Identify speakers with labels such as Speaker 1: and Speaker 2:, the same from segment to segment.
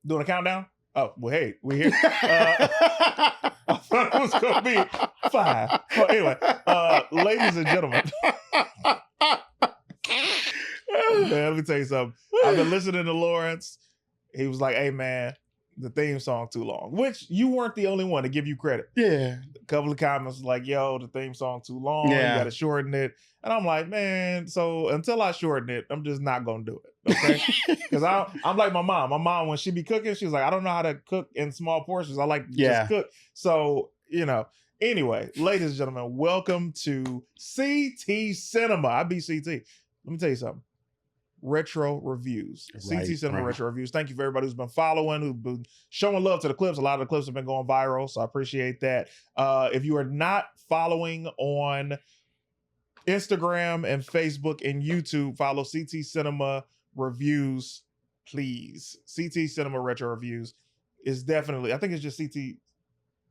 Speaker 1: Doing a countdown? Oh, well, hey, we're here. I thought it was going to be 5. Well, anyway, ladies and gentlemen. Man, let me tell you something. I've been listening to Lawrence. He was like, hey, man, the theme song too long. Which you weren't the only one to give you credit.
Speaker 2: Yeah.
Speaker 1: A couple of comments like, yo, the theme song too long.
Speaker 2: Yeah.
Speaker 1: You got to shorten it. And I'm like, man, so until I shorten it, I'm just not going to do it. Okay? Because I'm like my mom. My mom, when she be cooking, she was like, I don't know how to cook in small portions. I like to just cook. So, anyway, ladies and gentlemen, welcome to CT Cinema. I be CT. Let me tell you something. Retro reviews. CT Cinema Retro Reviews. Thank you for everybody who's been following, who's been showing love to the clips. A lot of the clips have been going viral, so I appreciate that. If you are not following on Instagram and Facebook and YouTube, follow CT Cinema Reviews, please. CT Cinema Retro Reviews is definitely, I think it's just CT,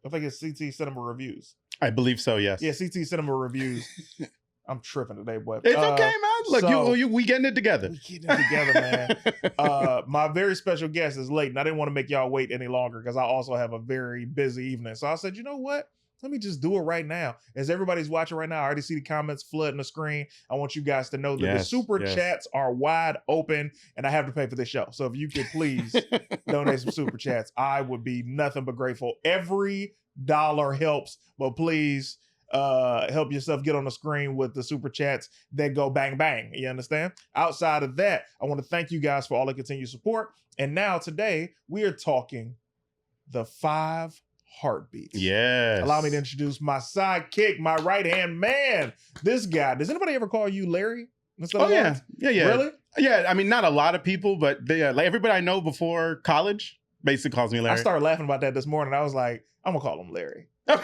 Speaker 1: I think it's CT Cinema Reviews.
Speaker 2: I believe so, yes.
Speaker 1: Yeah, CT Cinema Reviews. I'm tripping today, boy.
Speaker 2: It's okay, man. Look,
Speaker 1: so,
Speaker 2: we getting it together.
Speaker 1: We getting it together, man. My very special guest is late, and I didn't want to make y'all wait any longer because I also have a very busy evening. So I said, you know what? Let me just do it right now. As everybody's watching right now, I already see the comments flooding the screen. I want you guys to know that the super chats are wide open, and I have to pay for this show. So if you could please donate some super chats, I would be nothing but grateful. Every dollar helps, but please help yourself get on the screen with the super chats that go bang bang. You understand? Outside of that, I want to thank you guys for all the continued support. And now today we are talking the 5 heartbeats.
Speaker 2: Yes.
Speaker 1: Allow me to introduce my sidekick, my right-hand man. This guy. Does anybody ever call you Larry?
Speaker 2: Oh, yeah. Yeah.
Speaker 1: Really?
Speaker 2: Yeah. I mean, not a lot of people, but like everybody I know before college basically calls me Larry.
Speaker 1: I started laughing about that this morning. I was like, I'm going to call him Larry.
Speaker 2: You're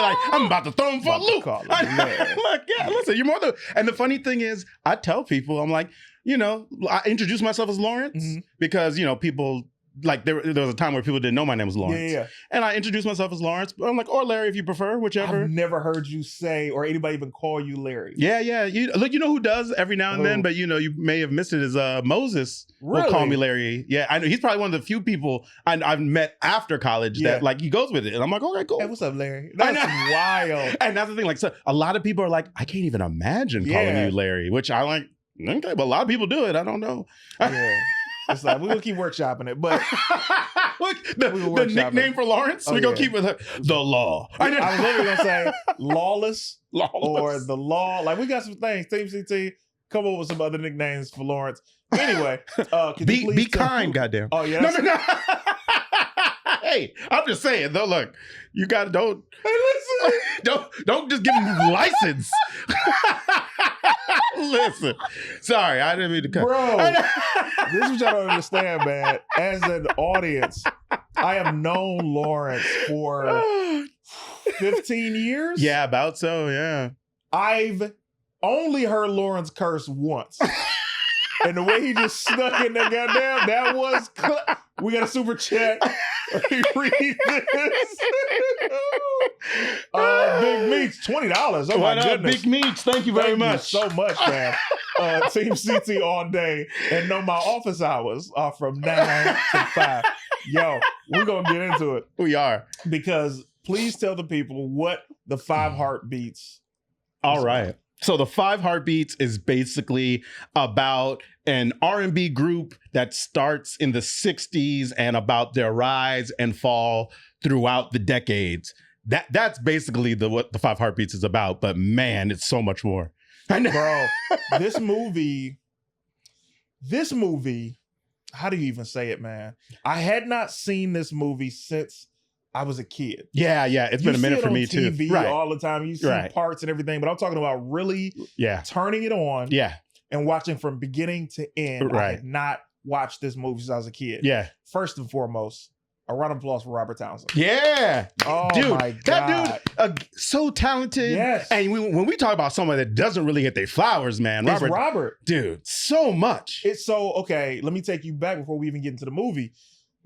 Speaker 2: like, I'm about to throw him for a loop.
Speaker 1: Call him Larry.
Speaker 2: Look, yeah, listen, you're more than. And the funny thing is, I tell people, I'm like, I introduce myself as Lawrence because, people. Like there was a time where people didn't know my name was Lawrence.
Speaker 1: Yeah. And
Speaker 2: I introduced myself as Lawrence. But I'm like, or Larry if you prefer, whichever.
Speaker 1: I've never heard you say or anybody even call you Larry.
Speaker 2: Yeah. You know who does every now and then, but you may have missed it is Moses will call me Larry. Yeah, I know he's probably one of the few people I've met after college that like he goes with it. And I'm like, okay, cool.
Speaker 1: Hey, what's up, Larry? That's wild.
Speaker 2: And that's the thing, like so a lot of people are like, I can't even imagine calling you Larry, which I like, okay, but a lot of people do it. I don't know.
Speaker 1: Yeah. It's like, we're going to keep workshopping it, but...
Speaker 2: the nickname for Lawrence, we're going to keep with the law.
Speaker 1: I was literally going to say lawless or the law. Like, we got some things. Team CT, come up with some other nicknames for Lawrence. Anyway.
Speaker 2: Be kind, goddamn.
Speaker 1: Oh, yeah.
Speaker 2: No. Hey, I'm just saying, though, look, you got to don't...
Speaker 1: Hey, listen.
Speaker 2: Don't just give him license. Listen, sorry, I didn't mean to cut.
Speaker 1: Bro, this is what y'all don't understand, man. As an audience, I have known Lawrence for 15 years.
Speaker 2: Yeah, about so, yeah.
Speaker 1: I've only heard Lawrence curse once. And the way he just snuck in there, goddamn, that was... We got a super chat. Read this. Big Meats, $20. Oh my goodness.
Speaker 2: Big Meats, thank you very much.
Speaker 1: Thank you so much, man. Team CT all day. And know my office hours are from 9 to 5. Yo, we're going to get into it.
Speaker 2: We are.
Speaker 1: Because please tell the people what the 5 heartbeats.
Speaker 2: All right. So the 5 heartbeats is basically about an R&B group that starts in the 60s and about their rise and fall throughout the decades. That's basically what the 5 heartbeats is about. But man, it's so much more.
Speaker 1: Bro, this movie, how do you even say it, man? I had not seen this movie since I was a kid.
Speaker 2: Yeah. It's been a minute for me too.
Speaker 1: TV all the time. You see parts and everything, but I'm talking about really turning it on and watching from beginning to end. I had not watched this movie since I was a kid.
Speaker 2: Yeah.
Speaker 1: First and foremost, a round of applause for Robert Townsend.
Speaker 2: Yeah.
Speaker 1: Oh,
Speaker 2: dude,
Speaker 1: my God.
Speaker 2: That dude, so talented.
Speaker 1: Yes.
Speaker 2: And when we talk about someone that doesn't really get their flowers, man. Robert. Dude, so much.
Speaker 1: It's so, okay, let me take you back before we even get into the movie.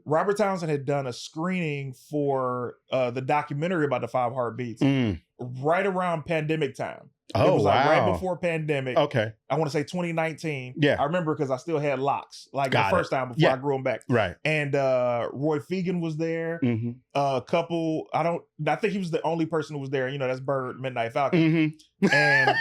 Speaker 1: Robert Townsend had done a screening for the documentary about the 5 heartbeats right around pandemic time.
Speaker 2: Oh,
Speaker 1: it was like right
Speaker 2: wow.
Speaker 1: before pandemic.
Speaker 2: Okay.
Speaker 1: I want to say 2019.
Speaker 2: Yeah.
Speaker 1: I remember because I still had locks, like
Speaker 2: Got
Speaker 1: the first time before I grew them back.
Speaker 2: Right.
Speaker 1: And Roy Fegan was there.
Speaker 2: Mm-hmm.
Speaker 1: A couple, I think he was the only person who was there. You know, that's Bird, Midnight Falcon.
Speaker 2: Mm-hmm.
Speaker 1: And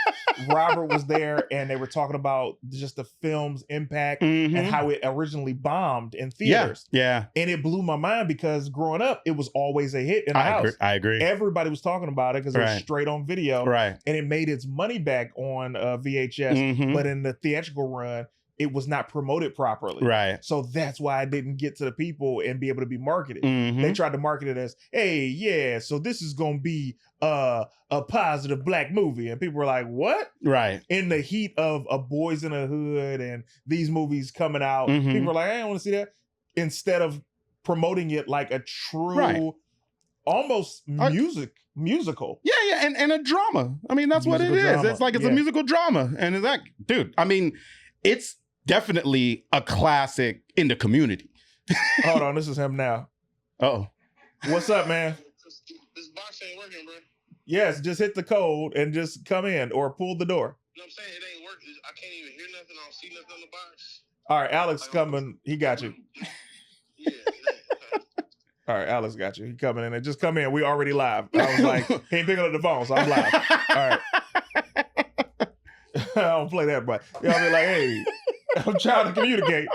Speaker 1: Robert was there, and they were talking about just the film's impact
Speaker 2: Mm-hmm.
Speaker 1: and how it originally bombed in theaters.
Speaker 2: Yeah.
Speaker 1: And it blew my mind because growing up, it was always a hit in the house.
Speaker 2: I agree.
Speaker 1: Everybody was talking about it because it was straight on video.
Speaker 2: Right.
Speaker 1: And it made its money back on VHS.
Speaker 2: Mm-hmm.
Speaker 1: But in the theatrical run, it was not promoted properly.
Speaker 2: Right.
Speaker 1: So that's why I didn't get to the people and be able to be marketed.
Speaker 2: Mm-hmm.
Speaker 1: They tried to market it as, hey, yeah, so this is going to be a positive Black movie. And people were like, what?
Speaker 2: Right.
Speaker 1: In the heat of A Boys in the Hood and these movies coming out,
Speaker 2: Mm-hmm.
Speaker 1: people were like, I don't want to see that. Instead of promoting it like a true, almost musical.
Speaker 2: Yeah, and a drama. I mean, that's what it is.
Speaker 1: Drama.
Speaker 2: It's like it's a musical drama. And it's like, dude, I mean, it's definitely a classic in the community.
Speaker 1: Hold on, this is him now.
Speaker 2: Uh-oh.
Speaker 1: What's up, man?
Speaker 3: This box ain't working, bro.
Speaker 1: Yes, just hit the code and just come in or pull the door.
Speaker 3: You know what I'm saying? It ain't working. I can't even hear nothing. I don't see nothing on the box.
Speaker 1: All right, Alex coming. He got you.
Speaker 3: Yeah.
Speaker 1: All right, Alex got you. He coming in. And just come in. We already live. I was like, he ain't picking up the phone, so I'm live. All right. I don't play that, but y'all be like, hey, I'm trying to communicate.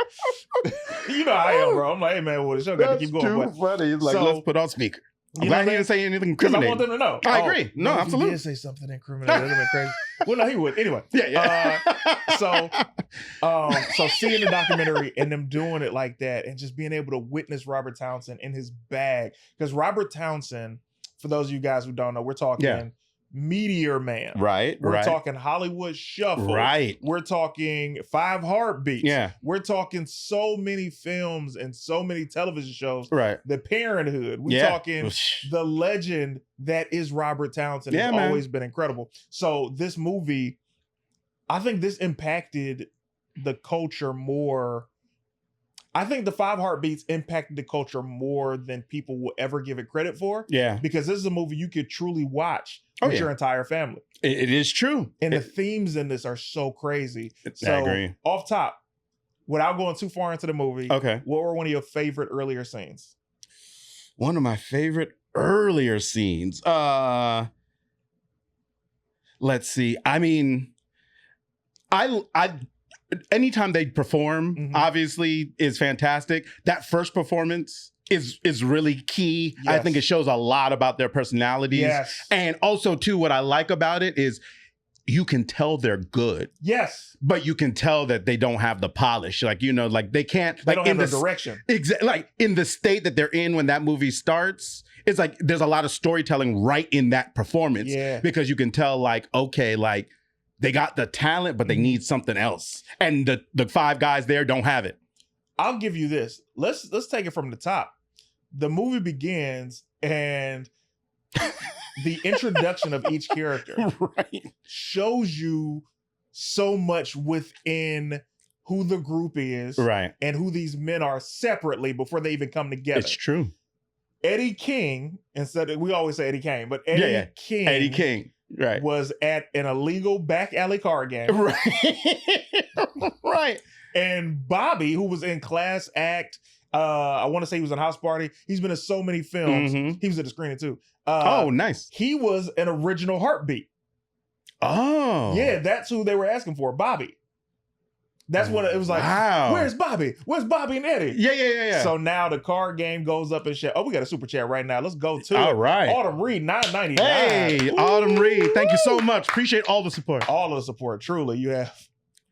Speaker 1: You know how I am, bro. I'm like, hey, man, well, the show got to keep going.
Speaker 2: That's too funny. It's like, let's put on speaker. I'm glad he didn't say anything
Speaker 1: because I
Speaker 2: incriminating.
Speaker 1: want them to know.
Speaker 2: I agree. No, absolutely.
Speaker 1: If he did say something incriminating, that'd have been crazy. Well, no, he would. Anyway.
Speaker 2: Yeah.
Speaker 1: So seeing the documentary and them doing it like that and just being able to witness Robert Townsend in his bag. Because Robert Townsend, for those of you guys who don't know, we're talking Meteor Man.
Speaker 2: Right.
Speaker 1: We're talking Hollywood Shuffle.
Speaker 2: Right.
Speaker 1: We're talking 5 Heartbeats.
Speaker 2: Yeah.
Speaker 1: We're talking so many films and so many television shows.
Speaker 2: Right.
Speaker 1: The Parenthood. We're talking the legend that is Robert Townsend. Has always been incredible. So this movie, I think this impacted the culture more. I think the 5 Heartbeats impacted the culture more than people will ever give it credit for.
Speaker 2: Yeah.
Speaker 1: Because this is a movie you could truly watch with your entire family.
Speaker 2: It is true.
Speaker 1: And the themes in this are so crazy.
Speaker 2: I agree.
Speaker 1: Off top, without going too far into the movie, what were one of your favorite earlier scenes?
Speaker 2: One of my favorite earlier scenes. Let's see. I mean, I anytime they perform, obviously, is fantastic. That first performance is really key. Yes. I think it shows a lot about their personalities.
Speaker 1: Yes.
Speaker 2: And also, too, what I like about it is you can tell they're good.
Speaker 1: Yes.
Speaker 2: But you can tell that they don't have the polish. Like, you know, like they can't.
Speaker 1: They
Speaker 2: like
Speaker 1: don't have the direction.
Speaker 2: Exactly. Like in the state that they're in when that movie starts, it's like there's a lot of storytelling right in that performance.
Speaker 1: Yeah.
Speaker 2: Because you can tell, like, okay, like, they got the talent, but they need something else. And the 5 guys there don't have it.
Speaker 1: I'll give you this. Let's take it from the top. The movie begins and the introduction of each character shows you so much within who the group is and who these men are separately before they even come together.
Speaker 2: It's true.
Speaker 1: Eddie King, instead of, we always say Eddie Kane, but Eddie King. Was at an illegal back alley card game.
Speaker 2: Right.
Speaker 1: And Bobby, who was in Class Act, I want to say he was in House Party. He's been in so many films. He was at the screening too.
Speaker 2: Oh, nice.
Speaker 1: He was an original Heartbeat.
Speaker 2: Oh.
Speaker 1: Yeah, that's who they were asking for, Bobby. That's what it was like.
Speaker 2: Wow.
Speaker 1: Where's Bobby? Where's Bobby and Eddie?
Speaker 2: Yeah.
Speaker 1: So now the card game goes up and shit. Oh, we got a super chat right now. Let's go to
Speaker 2: all
Speaker 1: it.
Speaker 2: Right.
Speaker 1: Autumn Reed, $9.99.
Speaker 2: Hey,
Speaker 1: Ooh.
Speaker 2: Autumn Reed. Thank you so much. Appreciate all the support.
Speaker 1: All of the support. Truly, you have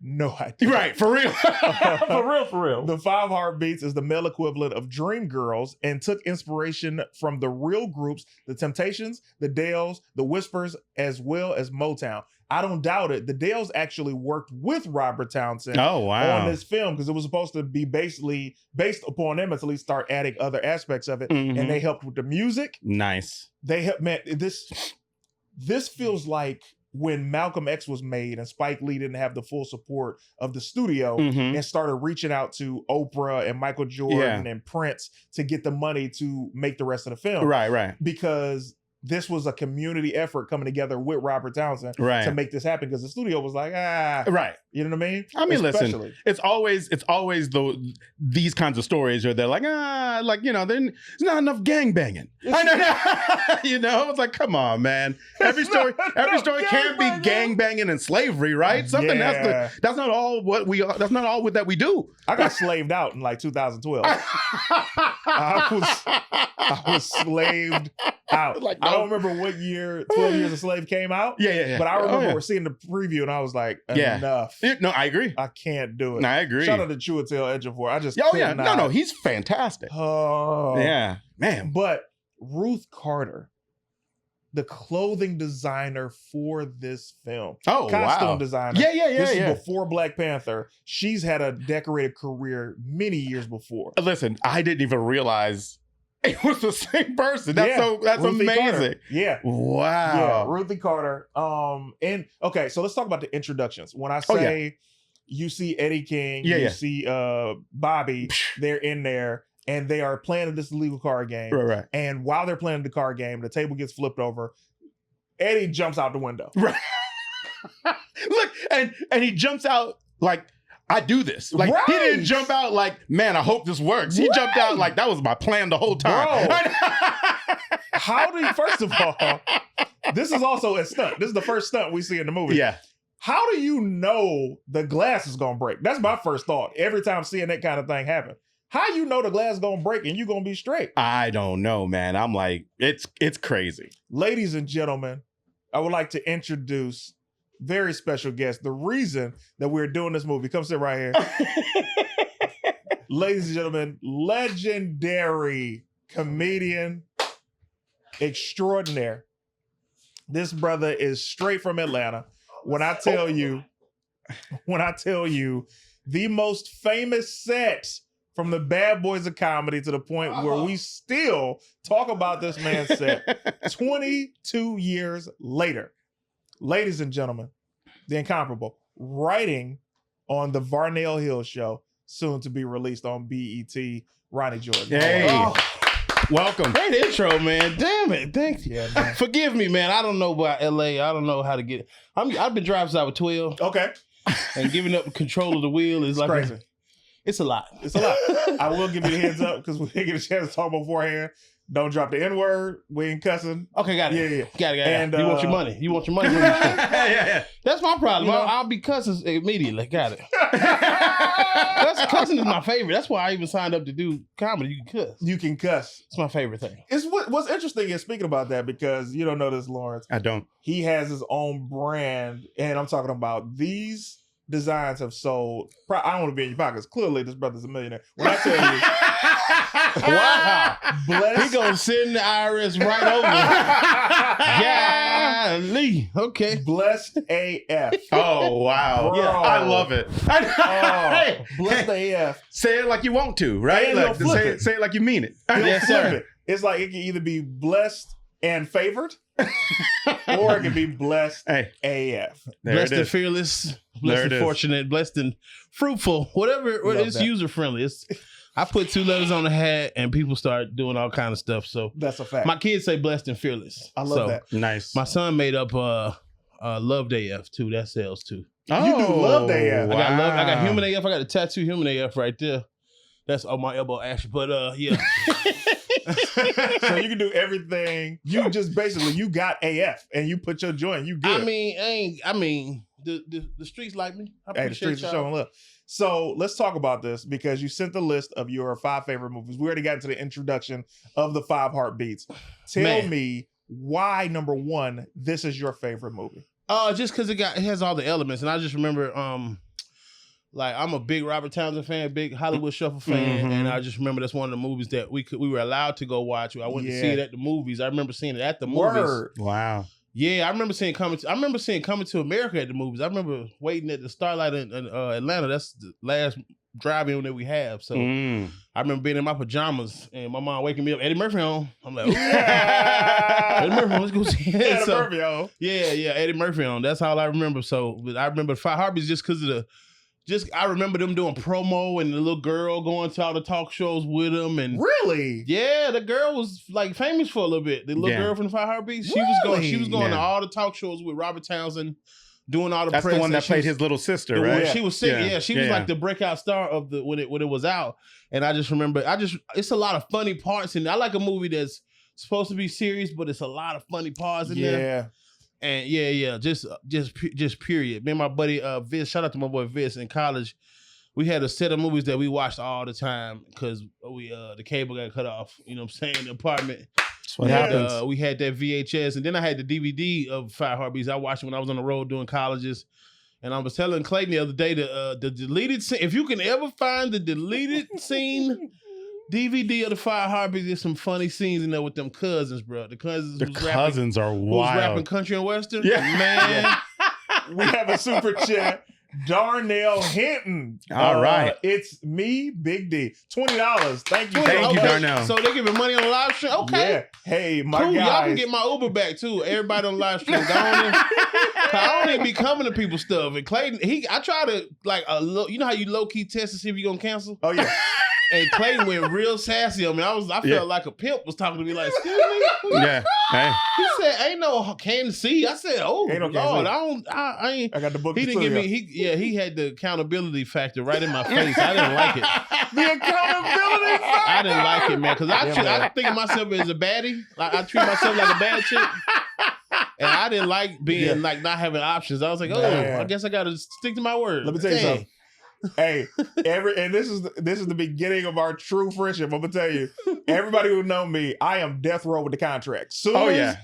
Speaker 1: no idea.
Speaker 2: Right, for real. For real.
Speaker 1: The 5 Heartbeats is the male equivalent of Dreamgirls and took inspiration from the real groups, the Temptations, the Dales, the Whispers, as well as Motown. I don't doubt it. The Dales actually worked with Robert Townsend on this film because it was supposed to be basically based upon them until he start adding other aspects of it. And they helped with the music.
Speaker 2: Nice.
Speaker 1: They helped, man, this feels like when Malcolm X was made and Spike Lee didn't have the full support of the studio and started reaching out to Oprah and Michael Jordan and Prince to get the money to make the rest of the film.
Speaker 2: Right.
Speaker 1: Because this was a community effort coming together with Robert Townsend to make this happen because the studio was like,
Speaker 2: right.
Speaker 1: You know what I mean?
Speaker 2: I mean, listen, it's always these kinds of stories where they're like, there's not enough gangbanging. You know, it's like, come on, man. Every story can't be gangbanging and slavery, right? Something that's not all what we are. That's not all that we do.
Speaker 1: I got slaved out in like 2012. I was slaved out. Like, I don't remember what year 12 Years a Slave came out.
Speaker 2: Yeah.
Speaker 1: But I remember seeing the preview and I was like, enough.
Speaker 2: No, I agree.
Speaker 1: I can't do it.
Speaker 2: No, I agree.
Speaker 1: Shout out to Chiwetel Ejiofor. I just
Speaker 2: No, he's fantastic.
Speaker 1: Oh.
Speaker 2: Yeah, man.
Speaker 1: But Ruth Carter, the clothing designer for this film.
Speaker 2: Oh,
Speaker 1: costume designer. This is
Speaker 2: yeah.
Speaker 1: before Black Panther. She's had a decorated career many years before.
Speaker 2: Listen, I didn't even realize it was the same person. That's
Speaker 1: Ruthie
Speaker 2: amazing.
Speaker 1: Carter. Yeah.
Speaker 2: Wow.
Speaker 1: Yeah, Ruthie Carter. And okay, so let's talk about the introductions. When I say you see Eddie King, you see Bobby, they're in there and they are playing this illegal card game.
Speaker 2: Right.
Speaker 1: And while they're playing the card game, the table gets flipped over. Eddie jumps out the window.
Speaker 2: Right. Look, and he jumps out like, I do this. Like, he didn't jump out like, man, I hope this works. He jumped out like, that was my plan the whole time.
Speaker 1: How do you, first of all, this is also a stunt. This is the first stunt we see in the movie.
Speaker 2: Yeah.
Speaker 1: How do you know the glass is going to break? That's my first thought. Every time seeing that kind of thing happen. How you know the glass is going to break and you going to be straight?
Speaker 2: I don't know, man. I'm like, it's crazy.
Speaker 1: Ladies and gentlemen, I would like to introduce very special guest. The reason that we're doing this movie, come sit right here. Ladies and gentlemen, legendary comedian extraordinaire. This brother is straight from Atlanta. When I tell you, the most famous set from the Bad Boys of Comedy to the point where we still talk about this man's set 22 years later. Ladies and gentlemen, the incomparable, writing on the Varnell Hill Show, soon to be released on BET, Ronnie Jordan.
Speaker 2: Hey, welcome.
Speaker 4: Great intro, man. Damn it. Thank you.
Speaker 1: Yeah, man.
Speaker 4: Forgive me, man. I don't know about LA. I don't know how to get it. I've been driving since I was 12.
Speaker 1: Okay.
Speaker 4: And giving up control of the wheel is like
Speaker 1: crazy.
Speaker 4: It's a lot.
Speaker 1: It's a lot. I will give you the heads up because we didn't get a chance to talk beforehand. Don't drop the N-word. We ain't cussing.
Speaker 4: Okay, got it.
Speaker 1: Yeah.
Speaker 4: Got it.
Speaker 1: And,
Speaker 4: you want your money. You want your money.
Speaker 2: Yeah.
Speaker 4: That's my problem.
Speaker 1: You know?
Speaker 4: I'll be cussing immediately. Got it. Cussing is my favorite. That's why I even signed up to do comedy. You can cuss.
Speaker 1: You can cuss.
Speaker 4: It's my favorite thing.
Speaker 1: It's what's interesting is speaking about that because you don't know this, Lawrence.
Speaker 2: I don't.
Speaker 1: He has his own brand, and I'm talking about these designs have sold. I don't want to be in your pockets. Clearly, this brother's a millionaire. When I tell you,
Speaker 4: wow,
Speaker 1: bless.
Speaker 4: He gonna send the IRS right over. Golly. Okay.
Speaker 1: Blessed AF.
Speaker 2: Oh wow.
Speaker 1: Bro.
Speaker 2: Yeah, I love it.
Speaker 1: Blessed AF.
Speaker 2: Say it like you want to, right?
Speaker 1: And
Speaker 2: Like,
Speaker 1: he'll flip it.
Speaker 2: say it like you mean it.
Speaker 4: Yes,
Speaker 1: Flip
Speaker 4: sir.
Speaker 1: it. It's like it can either be blessed and favored, or it can be blessed
Speaker 2: Hey,
Speaker 1: AF.
Speaker 2: there
Speaker 4: Blessed
Speaker 2: it
Speaker 4: and
Speaker 2: is.
Speaker 4: fearless,
Speaker 2: There
Speaker 4: blessed
Speaker 2: it
Speaker 4: and
Speaker 2: is.
Speaker 4: fortunate, blessed and fruitful. Whatever.
Speaker 1: Love
Speaker 4: It's
Speaker 1: that.
Speaker 4: user friendly. I put 2 letters on the hat and people start doing all kind of stuff. So
Speaker 1: That's a fact.
Speaker 4: my kids say blessed and fearless.
Speaker 1: I love that.
Speaker 2: Nice.
Speaker 4: My son made up Loved AF too. That sells too.
Speaker 1: You do love the AF.
Speaker 4: I got human AF. I got a tattoo human AF right there. That's on my elbow actually. But yeah.
Speaker 1: So you can do everything. You just basically you got AF and you put your joint. You good.
Speaker 4: I mean, the streets like me. I
Speaker 1: Hey, the
Speaker 4: appreciate
Speaker 1: streets are
Speaker 4: y'all.
Speaker 1: showing love. So let's talk about this because you sent the list of your 5 favorite movies. We already got into the introduction of the 5 heartbeats. Tell me why, number 1, this is your favorite movie.
Speaker 4: Just because it has all the elements, and I just remember, like I'm a big Robert Townsend fan, big Hollywood Shuffle fan, and I just remember that's one of the movies that we were allowed to go watch. I went to see it at the movies. I remember seeing it at the movies.
Speaker 1: Word.
Speaker 2: Wow.
Speaker 4: Yeah, I remember seeing Coming to America at the movies. I remember waiting at the Starlight in Atlanta. That's the last drive-in that we have. So I remember being in my pajamas and my mom waking me up. Eddie Murphy on. I'm like, Eddie Murphy on. Let's go see it.
Speaker 1: Eddie
Speaker 4: So,
Speaker 1: Murphy on.
Speaker 4: yeah, Eddie Murphy on. That's all I remember. So I remember 5 Heartbeats just because of I remember them doing promo and the little girl going to all the talk shows with them. And
Speaker 1: really,
Speaker 4: yeah, the girl was like famous for a little bit. The little girl from the Five Heartbeats. She was going to all the talk shows with Robert Townsend, doing all the press.
Speaker 2: That's the one that played his little sister, right?
Speaker 4: She was sick. Yeah, she was like the breakout star of the when it was out. And I just remember, it's a lot of funny parts, and I like a movie that's supposed to be serious, but it's a lot of funny parts in there. And just period. Me and my buddy Viz, shout out to my boy Viz in college. We had a set of movies that we watched all the time because the cable got cut off. You know what I'm saying? The apartment.
Speaker 2: That's what happens.
Speaker 4: We had that VHS, and then I had the DVD of Five Heartbeats. I watched it when I was on the road doing colleges. And I was telling Clayton the other day the deleted scene. If you can ever find the deleted scene DVD of the Five Heartbeats, there's some funny scenes in there with them cousins, bro. The cousins
Speaker 2: are wild.
Speaker 4: Who's rapping country and western?
Speaker 2: Yeah,
Speaker 4: man.
Speaker 1: We have a super chat. Darnell Hinton.
Speaker 2: All right.
Speaker 1: It's me, Big D. $20. Thank you.
Speaker 2: Thank you, Darnell.
Speaker 4: So they giving money on the live stream? Okay.
Speaker 1: Yeah. Hey, my
Speaker 4: cool.
Speaker 1: guys.
Speaker 4: Y'all can get my Uber back too. Everybody on the live stream. I don't even be coming to people's stuff. And Clayton, I try to you know how you low key test to see if you're gonna cancel?
Speaker 1: Oh yeah.
Speaker 4: And Clayton went real sassy on me. I felt like a pimp was talking to me like, excuse me?
Speaker 2: Yeah. Hey.
Speaker 4: He said, ain't no Kansas City. I said, oh,
Speaker 1: ain't no
Speaker 4: Lord, I ain't.
Speaker 1: I got the book.
Speaker 4: He didn't give me, he had the accountability factor right in my face. I didn't like it.
Speaker 1: The accountability factor.
Speaker 4: I didn't like it, man, because I think of myself as a baddie. Like, I treat myself like a bad chick. And I didn't like being not having options. I was like, I guess I got to stick to my word.
Speaker 1: Let me tell you something. Hey, and this is the beginning of our true friendship. I'm gonna tell you, everybody who know me, I am death row with the contract. Soon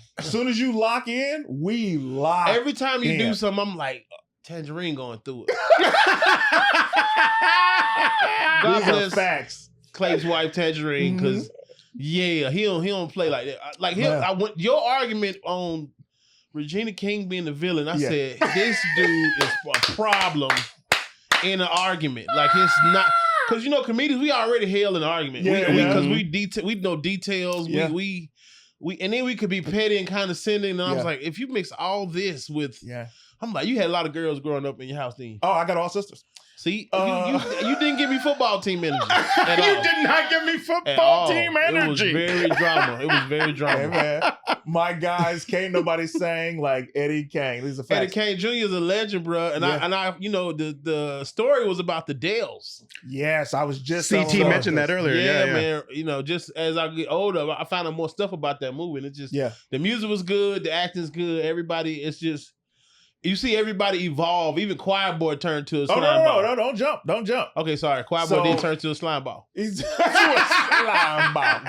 Speaker 1: as you lock in, we lock.
Speaker 4: Every time you do something, I'm like, Tangerine going through it. God bless
Speaker 1: facts.
Speaker 4: Clay's wife Tangerine, because he don't play like that. Like your argument on Regina King being the villain. I said this dude is a problem. In an argument, like it's not because comedians we already hell in an argument because we know details. We and then we could be petty and condescending. And I was like, if you mix all this with, I'm like, you had a lot of girls growing up in your house, then.
Speaker 1: Oh, I got all sisters.
Speaker 4: See, you didn't give me football team energy. At all.
Speaker 2: You did not give me football team energy.
Speaker 4: It was very drama. It was very drama.
Speaker 1: Hey, man, my guys, can't nobody sang like Eddie Kane. These are facts.
Speaker 4: Eddie Kane Jr. is a legend, bro. And I, the story was about the Dales.
Speaker 1: Yes, I was just
Speaker 2: CT mentioned that earlier. Yeah,
Speaker 4: man. Just as I get older, I found out more stuff about that movie, and it's just the music was good, the acting's good. Everybody, it's just. You see everybody evolve. Even Choir Boy turned to a slime ball.
Speaker 1: No, don't jump.
Speaker 4: Okay, sorry. Choir Boy did turn to a slime ball.
Speaker 1: He's to a slime ball.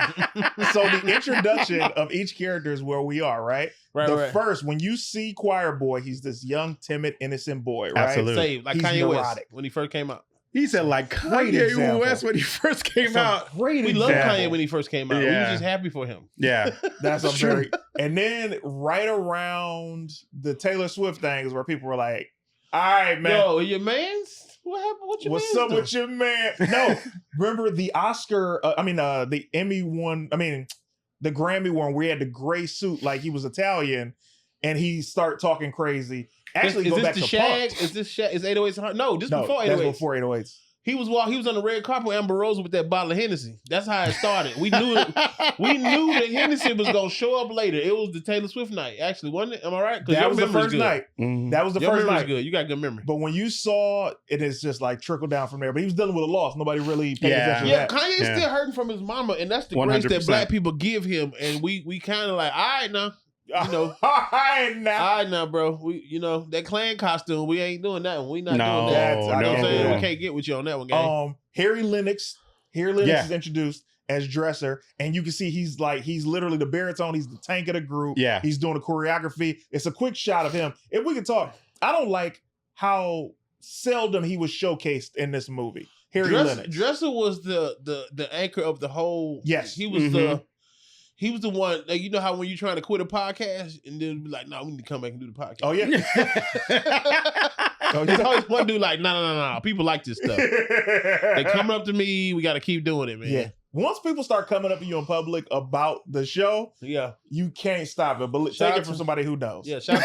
Speaker 1: So the introduction of each character is where we are, right? First, when you see Choir Boy, he's this young, timid, innocent boy, right?
Speaker 4: Absolutely. Saved, like Kanye West when he first came out.
Speaker 2: He said like Kanye West when he first came out.
Speaker 4: We loved Kanye when he first came out. We were just happy for him.
Speaker 2: Yeah.
Speaker 1: That's a very... And then right around the Taylor Swift thing is where people were like, all right, man.
Speaker 4: Yo, your man's? What happened?
Speaker 1: What's up with your man? No, remember the Oscar, the Emmy one, the Grammy one where he had the gray suit like he was Italian and he started talking crazy. Actually,
Speaker 4: is
Speaker 1: go
Speaker 4: this
Speaker 1: back
Speaker 4: the
Speaker 1: to
Speaker 4: Shag?
Speaker 1: Punks.
Speaker 4: Is this Shag? Is 808s? No, this before 808s.
Speaker 1: That's before 808s.
Speaker 4: He was on the red carpet with Amber Rose with that bottle of Hennessy. That's how it started. We knew that Hennessy was gonna show up later. It was the Taylor Swift night, actually, wasn't it? Am I right?
Speaker 1: That was the first night. Mm-hmm. That was the first night.
Speaker 4: Good. You got good memory.
Speaker 1: But when you saw it, is just like trickled down from there. But he was dealing with a loss. Nobody really paid attention to that.
Speaker 4: Kanye's still hurting from his mama, and that's the grace that black people give him. And we kind of like, all right now. All right now, bro. We, that Klan costume, we ain't doing that one. We not doing that. You know what I'm saying? We can't get with you on that one, gang.
Speaker 1: Harry Lennox is introduced as Dresser, and you can see he's literally the baritone. He's the tank of the group.
Speaker 2: Yeah,
Speaker 1: he's doing the choreography. It's a quick shot of him. If we can talk, I don't like how seldom he was showcased in this movie. Harry Lennox.
Speaker 4: Dresser was the anchor of the whole.
Speaker 1: Yes,
Speaker 4: he was He was the one, like, you know how when you're trying to quit a podcast and then be like, no, we need to come back and do the podcast.
Speaker 1: Oh, yeah.
Speaker 4: There's always one dude like, no. People like this stuff. They coming up to me. We got to keep doing it, man.
Speaker 1: Yeah. once people start coming up to you in public about the show, you can't stop it. But take it from somebody who knows.
Speaker 4: Yeah, shout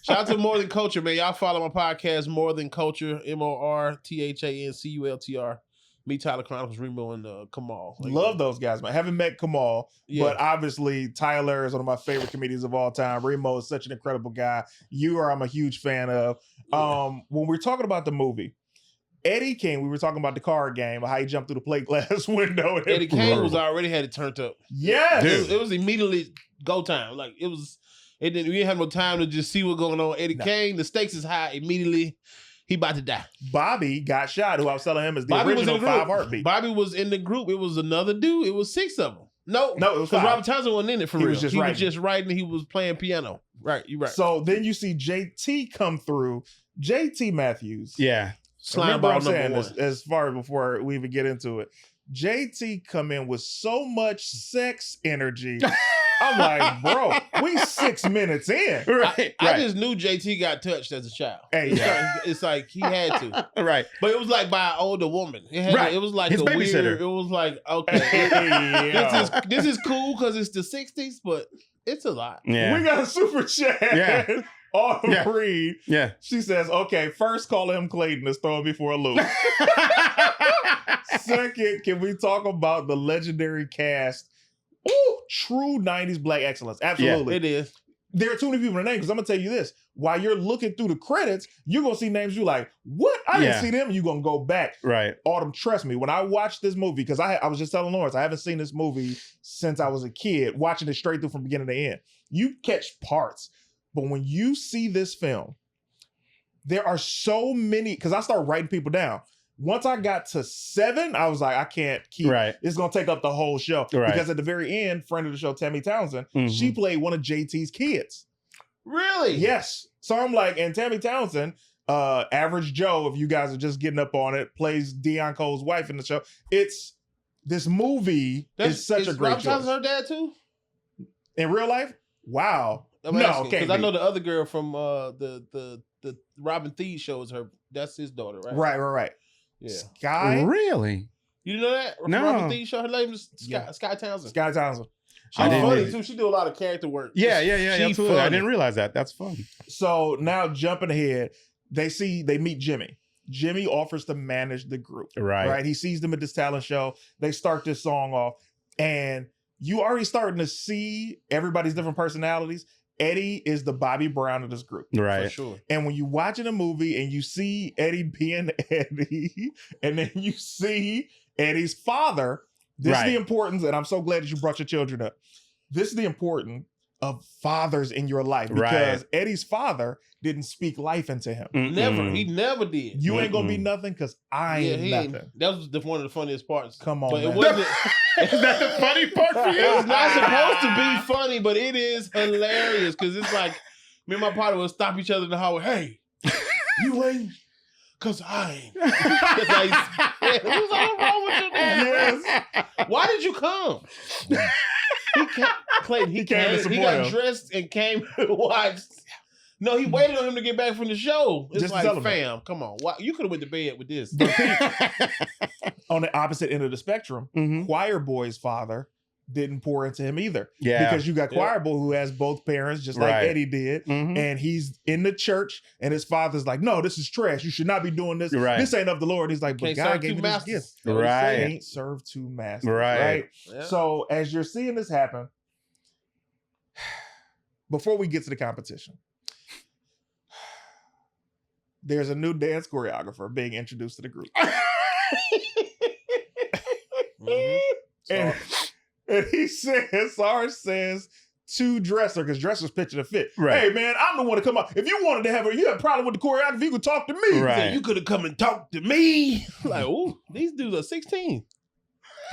Speaker 4: out to More Than Culture, man. Y'all follow my podcast, More Than Culture, MORTHANCULTR. Me, Tyler Chronicles, Remo, and Kamal.
Speaker 1: Love those guys, man. I haven't met Kamal, but obviously Tyler is one of my favorite comedians of all time. Remo is such an incredible guy. I'm a huge fan of. When we're talking about the movie, Eddie King, we were talking about the card game, how he jumped through the plate glass window.
Speaker 4: Eddie King was already had it turned up.
Speaker 1: Yes.
Speaker 4: It was immediately go time. Like we didn't have no time to just see what's going on. Eddie King, the stakes is high immediately. He about to die.
Speaker 1: Bobby got shot, who I was telling him is the original 5 Heartbeat.
Speaker 4: Bobby was in the group. It was another dude. It was 6 of them. No, it was 5. Robert Townsend wasn't in it for real. He was just writing. He was playing piano. Right, you're right.
Speaker 1: So then you see JT come through. JT Matthews.
Speaker 2: Yeah.
Speaker 4: Slime ball number 1.
Speaker 1: As far before we even get into it. JT come in with so much sex energy. I'm like, bro, we 6 minutes in.
Speaker 4: I just knew JT got touched as a child.
Speaker 1: Hey,
Speaker 4: it's like he had to.
Speaker 2: Right.
Speaker 4: But it was like by an older woman. It was like
Speaker 2: his
Speaker 4: a
Speaker 2: babysitter.
Speaker 4: Weird, it was like, okay, this is cool because it's the 60s, but it's a lot.
Speaker 2: Yeah.
Speaker 1: We got a super chat.
Speaker 2: Yeah.
Speaker 1: Autumn Reed.
Speaker 2: Yeah.
Speaker 1: She says, okay, first call him Clayton is throwing me for a loop. Second, can we talk about the legendary cast? Ooh, true 90s black excellence. Absolutely.
Speaker 4: Yeah, it is.
Speaker 1: There are too many people to name because I'm going to tell you this. While you're looking through the credits, you're going to see names you're like, what? I didn't see them. You're going to go back.
Speaker 2: Right.
Speaker 1: Autumn, trust me, when I watched this movie, because I was just telling Lawrence, I haven't seen this movie since I was a kid, watching it straight through from beginning to end. You catch parts. But when you see this film, there are so many, because I started writing people down. Once I got to 7, I was like, I can't keep.
Speaker 2: Right.
Speaker 1: It's going to take up the whole show.
Speaker 2: Right.
Speaker 1: Because at the very end, friend of the show, Tammy Townsend, she played one of JT's kids.
Speaker 4: Really?
Speaker 1: Yes. So I'm like, and Tammy Townsend, Average Joe, if you guys are just getting up on it, plays Deion Cole's wife in the show. This movie is such a great choice.
Speaker 4: Rob Townsend her dad too?
Speaker 1: In real life? Wow.
Speaker 4: Because I know the other girl from the Robin Thede show is her. That's his daughter, right?
Speaker 1: Right.
Speaker 4: Yeah.
Speaker 1: Sky?
Speaker 2: Really?
Speaker 4: You know that?
Speaker 2: No.
Speaker 4: Robin Thede show. Her name is Sky Townsend.
Speaker 1: Sky Townsend.
Speaker 4: She's funny too. She do a lot of character work.
Speaker 2: Yeah. Absolutely. I didn't realize that. That's fun.
Speaker 1: So now jumping ahead, they meet Jimmy. Jimmy offers to manage the group. Right. He sees them at this talent show. They start this song off, and you already starting to see everybody's different personalities. Eddie is the Bobby Brown of this group.
Speaker 2: Right.
Speaker 4: For sure.
Speaker 1: And when you watching a movie and you see Eddie being Eddie, and then you see Eddie's father, this is the importance, and I'm so glad that you brought your children up. This is the importance of fathers in your life, because Eddie's father didn't speak life into him.
Speaker 4: Never. He never did.
Speaker 1: You ain't gonna be nothing because I ain't nothing.
Speaker 4: That was one of the funniest parts.
Speaker 1: Come on,
Speaker 4: but
Speaker 1: man.
Speaker 4: It wasn't.
Speaker 2: Is that the funny part for you?
Speaker 4: It's not supposed to be funny, but it is hilarious because it's like me and my partner would stop each other in the hallway. Hey, you ain't, cause I ain't. What's wrong with you? Yes. Why did you come? Clayton, he came. He got dressed and came and watched. No, he waited on him to get back from the show. It's just like, fam, come on. Why? You could have went to bed with this.
Speaker 1: On the opposite end of the spectrum, Choir Boy's father didn't pour into him either.
Speaker 2: Yeah.
Speaker 1: Because you got Choir Boy who has both parents, just like Eddie did. And he's in the church, and his father's like, no, this is trash. You should not be doing this.
Speaker 2: Right.
Speaker 1: This ain't of the Lord. He's like, but God gave me this gift.
Speaker 2: Right.
Speaker 1: Can't serve two masters.
Speaker 2: Right.
Speaker 1: Yeah. So as you're seeing this happen, before we get to the competition, there's a new dance choreographer being introduced to the group. And he says, Sarge says to Dresser, because Dresser's pitching a fit.
Speaker 2: Right.
Speaker 1: Hey man, I'm the one to come up. If you wanted to you had a problem with the choreography, you could talk to me.
Speaker 2: Right.
Speaker 4: Said, you could have come and talked to me. Like, ooh, these dudes are 16.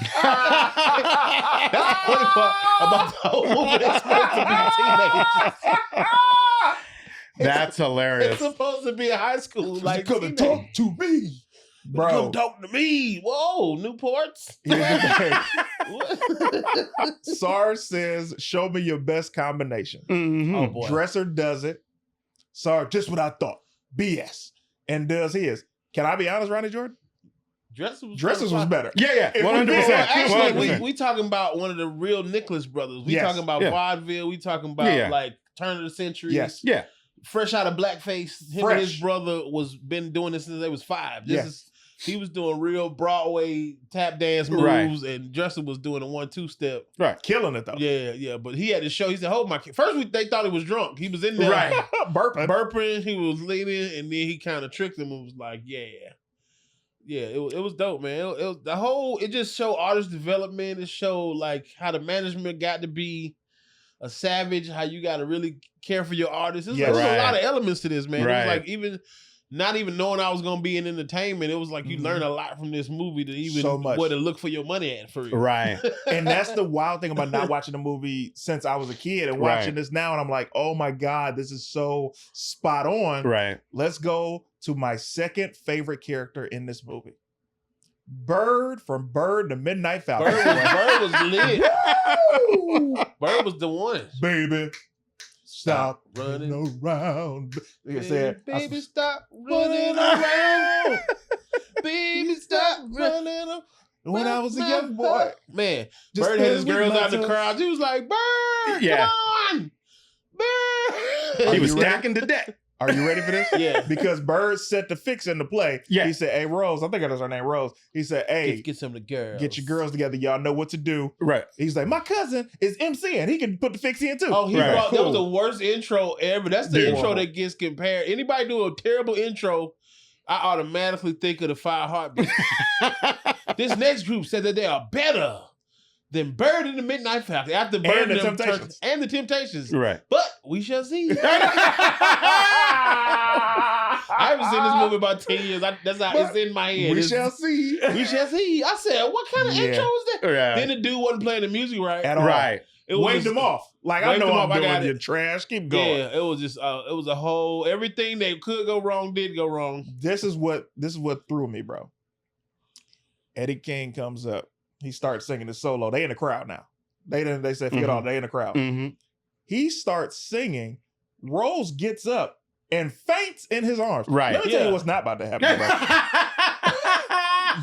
Speaker 4: That's the funny part about the whole movie. They're supposed to be teenagers.
Speaker 2: That's hilarious.
Speaker 4: It's supposed to be a high school. Like,
Speaker 1: you could have talked to me. Bro.
Speaker 4: Come talk to me. Whoa, Newports.
Speaker 1: Sarge says, show me your best combination.
Speaker 4: Oh, boy.
Speaker 1: Dresser does it. Sarge, just what I thought. BS. And does his. Can I be honest, Ronnie Jordan? Dresses was better.
Speaker 2: Yeah,
Speaker 1: If we
Speaker 2: 100%.
Speaker 1: did-
Speaker 4: Actually,
Speaker 2: 100%.
Speaker 4: we talking about one of the real Nicholas brothers. We
Speaker 1: Yes.
Speaker 4: talking about
Speaker 2: Yeah.
Speaker 4: vaudeville. We talking about
Speaker 2: Yeah.
Speaker 4: like turn of the century.
Speaker 1: Yes.
Speaker 2: Yeah.
Speaker 4: Fresh out of blackface. Him and his brother was been doing this since they was 5. He was doing real Broadway tap dance moves, and Dresser was doing a 1-2 step.
Speaker 2: Right.
Speaker 1: Killing it though.
Speaker 4: Yeah. But he had to show. He said, "Hold my kid." First, they thought he was drunk. He was in there, burping. He was leaning, and then he kind of tricked them and was like, "Yeah." It was dope, man. It was the whole. It just showed artist development. It showed like how the management got to be a savage. How you got to really care for your artists. There's a lot of elements to this, man. It was like even. Not even knowing I was gonna be in entertainment, it was like you learn a lot from this movie to even where to look for your money at for real.
Speaker 2: Right.
Speaker 1: And that's the wild thing about not watching the movie since I was a kid and watching this now, and I'm like, oh my God, this is so spot on.
Speaker 2: Right.
Speaker 1: Let's go to my second favorite character in this movie. Bird from Bird to Midnight Falcon.
Speaker 4: Bird was lit. Bird was the one.
Speaker 1: Baby. Stop running around.
Speaker 4: Baby, stop running around. Baby, stop running around.
Speaker 1: When I was a young boy.
Speaker 4: Man, Bird had his girls out in the crowd. He was like, Bird, come on. Bird.
Speaker 2: He was stacking the deck.
Speaker 1: Are you ready for this?
Speaker 4: Yeah.
Speaker 1: Because Bird set the fix into play.
Speaker 2: Yeah.
Speaker 1: He said, hey, Rose, I think that was her name, Rose. He said, hey,
Speaker 4: get some of the girls.
Speaker 1: Get your girls together. Y'all know what to do.
Speaker 2: Right.
Speaker 1: He's like, my cousin is MCing. He can put the fix in too.
Speaker 4: Oh, that was the worst intro ever. That's the intro that gets compared. Anybody do a terrible intro, I automatically think of the 5 Heartbeats. This next group said that they are better than Bird and the Midnight Falcon. After Bird
Speaker 1: and the Temptations.
Speaker 4: And the Temptations.
Speaker 2: Right.
Speaker 4: But we shall see. I haven't seen this movie about 10 years. That's how it's in my head.
Speaker 1: We shall see.
Speaker 4: We shall see. I said, what kind of intro is that?
Speaker 2: Right.
Speaker 4: Then the dude wasn't playing the music right.
Speaker 1: At all.
Speaker 2: Right.
Speaker 1: It waved them off. Like, I know I'm doing your trash. Keep going.
Speaker 4: Yeah, it was just, it was a whole, everything that could go wrong did go wrong.
Speaker 1: This is what threw me, bro. Eddie King comes up. He starts singing his solo. They in the crowd now. They said, forget all, they in the crowd.
Speaker 2: Mm-hmm.
Speaker 1: He starts singing. Rose gets up and faints in his arms.
Speaker 2: Right.
Speaker 1: Let me tell you what's not about to happen, bro.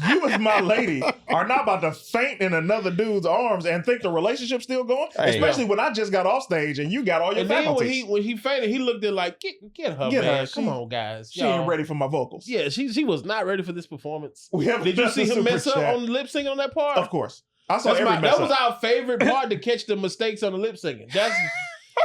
Speaker 1: You as my lady are not about to faint in another dude's arms and think the relationship's still going.
Speaker 2: Hey,
Speaker 1: especially when I just got off stage and you got all your
Speaker 4: and
Speaker 1: faculties.
Speaker 4: then when he fainted, he looked at like, get her, man. Come on, guys.
Speaker 1: She ain't ready for my vocals.
Speaker 4: Yeah, she was not ready for this performance.
Speaker 1: Did
Speaker 4: you see him mess up on the lip syncing on that part?
Speaker 1: Of course. I saw
Speaker 4: that was our favorite part, to catch the mistakes on the lip syncing. That's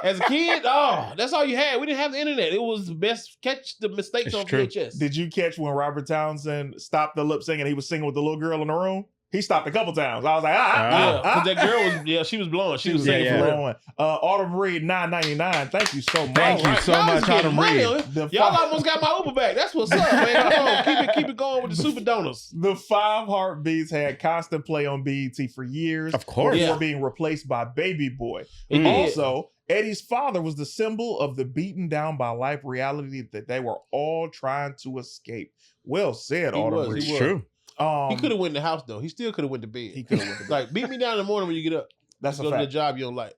Speaker 4: as a kid, that's all you had. We didn't have the internet. It was the best, catch the mistakes on VHS.
Speaker 1: Did you catch when Robert Townsend stopped the lip syncing? He was singing with the little girl in the room. He stopped a couple times. I was like,
Speaker 4: because that girl was, she was blowing. She was singing for real.
Speaker 1: Autumn Reed, $9.99. Thank you so much.
Speaker 2: Thank you so much, Autumn Reed.
Speaker 4: Y'all almost got my Uber back. That's what's up, man. Come on, keep it going with the super donors.
Speaker 1: The 5 Heartbeats had constant play on BET for years.
Speaker 2: Of course.
Speaker 1: Before being replaced by Baby Boy. Also, Eddie's father was the symbol of the beaten down by life reality that they were all trying to escape. Well said, Autumn Reed.
Speaker 2: It's true.
Speaker 4: He could have went in the house though. He still could have went to bed.
Speaker 1: He could have went to bed.
Speaker 4: Like, beat me down in the morning when you get up.
Speaker 1: That's a
Speaker 4: go
Speaker 1: fact.
Speaker 4: to the job you don't like.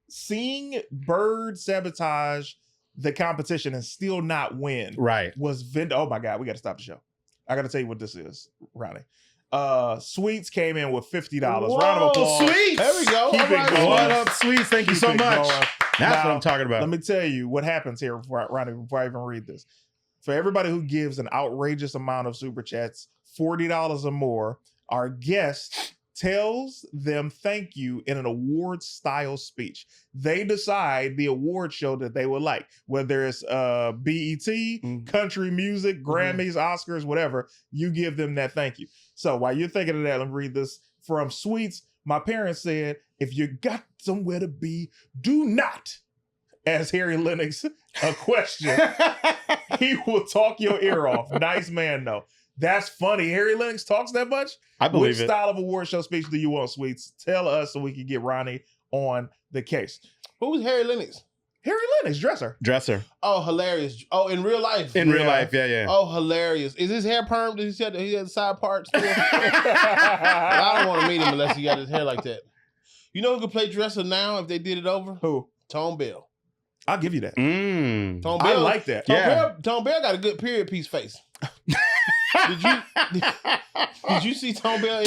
Speaker 1: Seeing Bird sabotage the competition and still not win, was oh my God, we got to stop the show. I got to tell you what this is, Ronnie. Sweets came in with $50. Round of applause.
Speaker 2: Sweets!
Speaker 4: There we go.
Speaker 1: Keep it going.
Speaker 2: What up, Sweets? Thank you so much. That's what I'm talking about.
Speaker 1: Let me tell you what happens here, Ronnie, before I even read this. For everybody who gives an outrageous amount of super chats, $40 or more, our guest tells them thank you in an award style speech. They decide the award show that they would like, whether it's BET, country music, Grammys, Oscars, whatever. You give them that thank you. So while you're thinking of that, let me read this from Sweets. My parents said, if you got somewhere to be, do not ask Harry Lennox a question. He will talk your ear off. Nice man, though. That's funny. Harry Lennox talks that much?
Speaker 2: I believe
Speaker 1: Which style of award show speech do you want, Sweets? Tell us so we can get Ronnie on the case.
Speaker 4: Who was Harry Lennox?
Speaker 1: Harry Lennox, Dresser.
Speaker 4: Oh, hilarious. Oh, in real life.
Speaker 2: In real life, yeah.
Speaker 4: Oh, hilarious. Is his hair permed? Does he have the side parts? I don't want to meet him unless he got his hair like that. You know who could play Dresser now if they did it over?
Speaker 1: Who?
Speaker 4: Tone Bell.
Speaker 1: I'll give you that.
Speaker 4: Tone Bell,
Speaker 1: I like that.
Speaker 4: Tone Bell got a good period piece face. Did you see Tom Bell in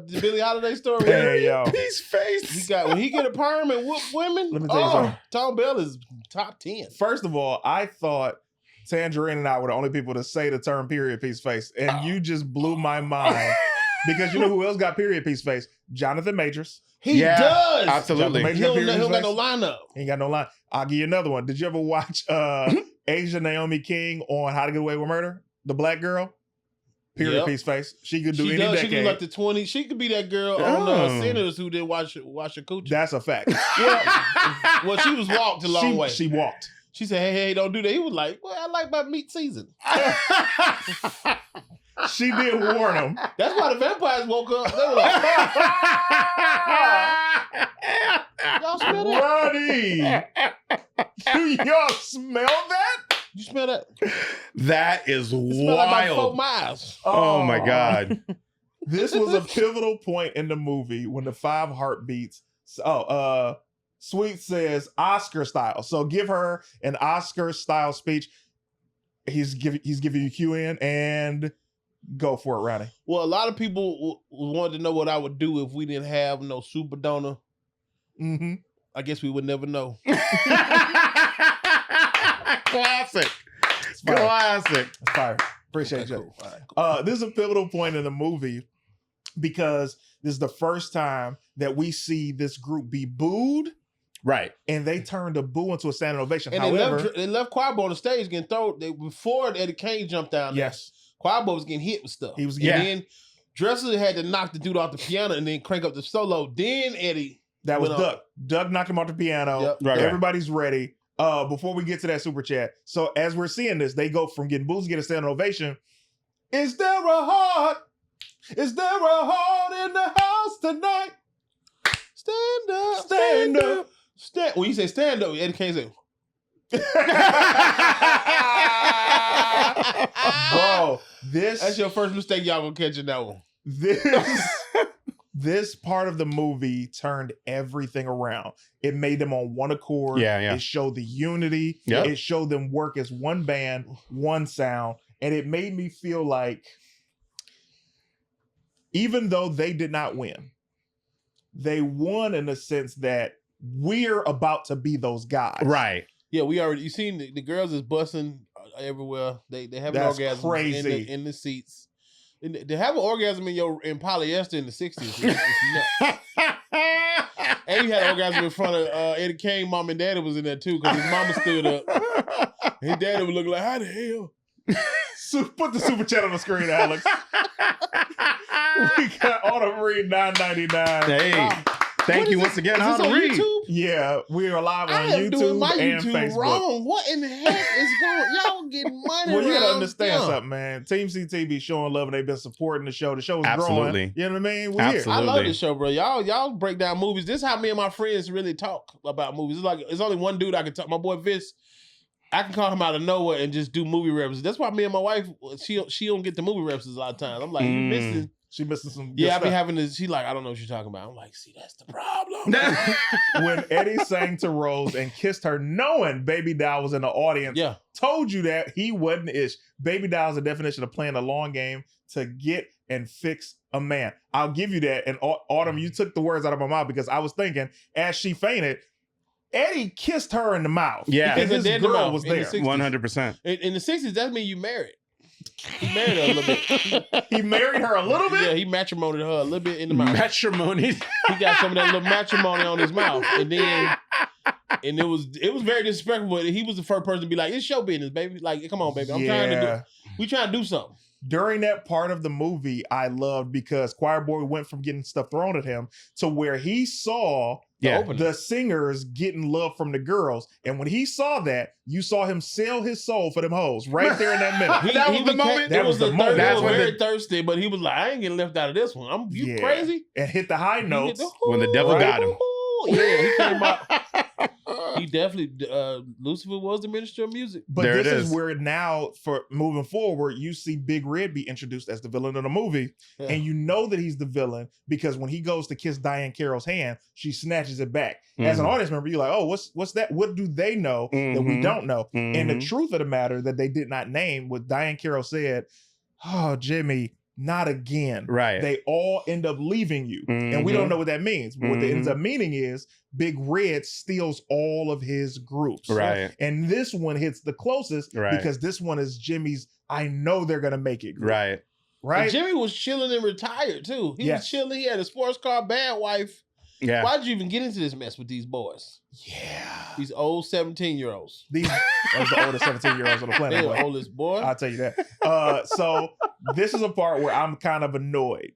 Speaker 4: the Billie Holiday story?
Speaker 1: Hey, yo.
Speaker 2: Peace face.
Speaker 4: When he get a perm and whoop women,
Speaker 1: Let me tell you something.
Speaker 4: Tom Bell is top 10.
Speaker 1: First of all, I thought Tangerine and I were the only people to say the term period piece face. And you just blew my mind. Because you know who else got period piece face? Jonathan Majors.
Speaker 4: He does.
Speaker 2: Absolutely.
Speaker 1: Jonathan
Speaker 4: He
Speaker 1: Majors
Speaker 4: don't got
Speaker 1: got
Speaker 4: no
Speaker 1: period face.
Speaker 4: lineup.
Speaker 1: He ain't got no line. I'll give you another one. Did you ever watch Asia Naomi King on How to Get Away with Murder? The black girl? Period piece face. She could do any decade.
Speaker 4: She could like the 20. She could be that girl on Sinners who didn't wash her coochie.
Speaker 1: That's a fact.
Speaker 4: Well, she was walked a long way.
Speaker 1: She walked.
Speaker 4: She said, hey, don't do that. He was like, well, I like my meat season.
Speaker 1: She did warn him.
Speaker 4: That's why the vampires woke up. They were like, y'all smell that?
Speaker 1: Ronnie, do y'all smell that?
Speaker 4: You smell that?
Speaker 2: That is
Speaker 4: It smelled like about 4
Speaker 2: wild.
Speaker 4: miles.
Speaker 2: Oh my God.
Speaker 1: This was a pivotal point in the movie when the 5 heartbeats. Sweet says Oscar style. So give her an Oscar style speech. He's giving you cue in and go for it, Ronnie.
Speaker 4: Well, a lot of people wanted to know what I would do if we didn't have no super donor.
Speaker 1: Mm-hmm.
Speaker 4: I guess we would never know.
Speaker 2: Classic.
Speaker 1: It's fire.
Speaker 2: Classic.
Speaker 1: It's fire. Appreciate you.
Speaker 4: Cool. All right, cool.
Speaker 1: This is a pivotal point in the movie because this is the first time that we see this group be booed.
Speaker 2: Right.
Speaker 1: And they turned a boo into a standing ovation.
Speaker 4: And
Speaker 1: However,
Speaker 4: they left Quabo on the stage getting thrown. Before Eddie Kane jumped down there,
Speaker 1: yes,
Speaker 4: Quabo was getting hit with stuff.
Speaker 1: he was
Speaker 4: And
Speaker 1: getting
Speaker 4: then Dressler had to knock the dude off the piano and then crank up the solo. Then Eddie.
Speaker 1: that was
Speaker 4: went on.
Speaker 1: Doug. Doug knocked him off the piano.
Speaker 4: Yep.
Speaker 2: Right.
Speaker 1: Everybody's ready. Before we get to that super chat, so as we're seeing this, they go from getting boos to get a standing ovation. Is there a heart? Is there a heart in the house tonight?
Speaker 4: Stand up.
Speaker 1: Stand up.
Speaker 4: Stand. When you say stand up, Eddie Kane said,
Speaker 1: Bro,
Speaker 4: that's your first mistake y'all gonna catch in that one.
Speaker 1: This part of the movie turned everything around. It made them on one accord.
Speaker 2: Yeah.
Speaker 1: It showed the unity.
Speaker 2: Yep.
Speaker 1: It showed them work as one band, one sound. And it made me feel like even though they did not win, they won in the sense that we're about to be those guys.
Speaker 2: Right.
Speaker 4: Yeah, we already. You seen the girls is busting everywhere. They have an
Speaker 1: That's
Speaker 4: orgasm
Speaker 1: crazy.
Speaker 4: in the seats. And to have an orgasm in polyester in the 60s is nuts. And he had an orgasm in front of Eddie Kane. Mom and Daddy was in there too because his mama stood up. His daddy would look like, how the hell?
Speaker 1: Put the super chat on the screen, Alex. We got Autumn Reed $9.99.
Speaker 2: Hey. Thank you once again,
Speaker 4: Is this
Speaker 2: Autumn
Speaker 4: on
Speaker 2: Reed.
Speaker 4: YouTube?
Speaker 1: Yeah, we are live on
Speaker 4: I am
Speaker 1: YouTube
Speaker 4: doing my
Speaker 1: and
Speaker 4: YouTube
Speaker 1: Facebook.
Speaker 4: wrong. What in the heck is going? Y'all getting money?
Speaker 1: Well, you gotta
Speaker 4: around
Speaker 1: understand
Speaker 4: town.
Speaker 1: something, man. Team CT be showing love and they've been supporting the show. The show is
Speaker 2: Absolutely.
Speaker 1: growing. You know what I mean? We're
Speaker 2: Absolutely.
Speaker 4: I love this show, bro. Y'all break down movies. This is how me and my friends really talk about movies. It's like it's only one dude I can talk. My boy Vince. I can call him out of nowhere and just do movie references. That's why me and my wife, she don't get the movie references a lot of times. I'm like, you missing.
Speaker 1: She missing some.
Speaker 4: Yeah, I
Speaker 1: good
Speaker 4: be
Speaker 1: stuff.
Speaker 4: having this. She like, I don't know what you're talking about. I'm like, see, that's the problem.
Speaker 1: When Eddie sang to Rose and kissed her, knowing Baby Doll was in the audience,
Speaker 4: Yeah.
Speaker 1: told you that he wasn't ish. Baby Doll is a definition of playing a long game to get and fix a man. I'll give you that. And Autumn, you took the words out of my mouth because I was thinking as she fainted, Eddie kissed her in the mouth.
Speaker 2: Yeah.
Speaker 1: because
Speaker 4: Because
Speaker 1: his
Speaker 4: they're dead in the
Speaker 1: girl
Speaker 4: mouth
Speaker 1: was
Speaker 4: in the
Speaker 1: there.
Speaker 4: 60s.
Speaker 2: 100%.
Speaker 4: In the 60s, that means you married. He married her a little bit.
Speaker 1: He married her a little bit.
Speaker 4: Yeah, he matrimonied her a little bit in the mouth.
Speaker 2: Matrimony.
Speaker 4: He got some of that little matrimony on his mouth, and it was very disrespectful. But he was the first person to be like, "It's show business, baby. Like, come on, baby. We trying to do something."
Speaker 1: During that part of the movie, I loved because Choir Boy went from getting stuff thrown at him to where he saw the singers getting love from the girls. And when he saw that, you saw him sell his soul for them hoes right there in that minute.
Speaker 2: That was the moment?
Speaker 1: That was the moment.
Speaker 4: He
Speaker 1: That's
Speaker 4: was
Speaker 1: when
Speaker 4: very thirsty, but he was like, "I ain't getting left out of this one. You crazy?"
Speaker 1: And hit the high notes.
Speaker 2: When the devil got him.
Speaker 4: Yeah, he came out. He definitely, Lucifer was the minister of music.
Speaker 1: But
Speaker 2: There
Speaker 1: this
Speaker 2: it
Speaker 1: is
Speaker 2: is.
Speaker 1: where now, for moving forward, you see Big Red be introduced as the villain of the movie.
Speaker 4: Yeah.
Speaker 1: And you know that he's the villain because when he goes to kiss Diane Carroll's hand, she snatches it back. As an audience member, you're like, oh, what's that? What do they know that we don't know? And the truth of the matter that they did not name, what Diane Carroll said, oh, Jimmy, not again.
Speaker 2: Right.
Speaker 1: They all end up leaving you. And we don't know what that means. What that ends up meaning is Big Red steals all of his groups.
Speaker 2: Right.
Speaker 1: And this one hits the closest
Speaker 2: Right.
Speaker 1: because this one is Jimmy's, I know they're going to make it group.
Speaker 2: Right.
Speaker 1: Right?
Speaker 4: And Jimmy was chilling and retired too. He was chilling. He had a sports car, bad wife.
Speaker 2: Yeah.
Speaker 4: Why did you even get into this mess with these boys?
Speaker 1: Yeah.
Speaker 4: These old 17-year-olds.
Speaker 1: That was the oldest 17-year-olds on the planet.
Speaker 4: They're the oldest boy.
Speaker 1: I'll tell you that. So this is a part where I'm kind of annoyed.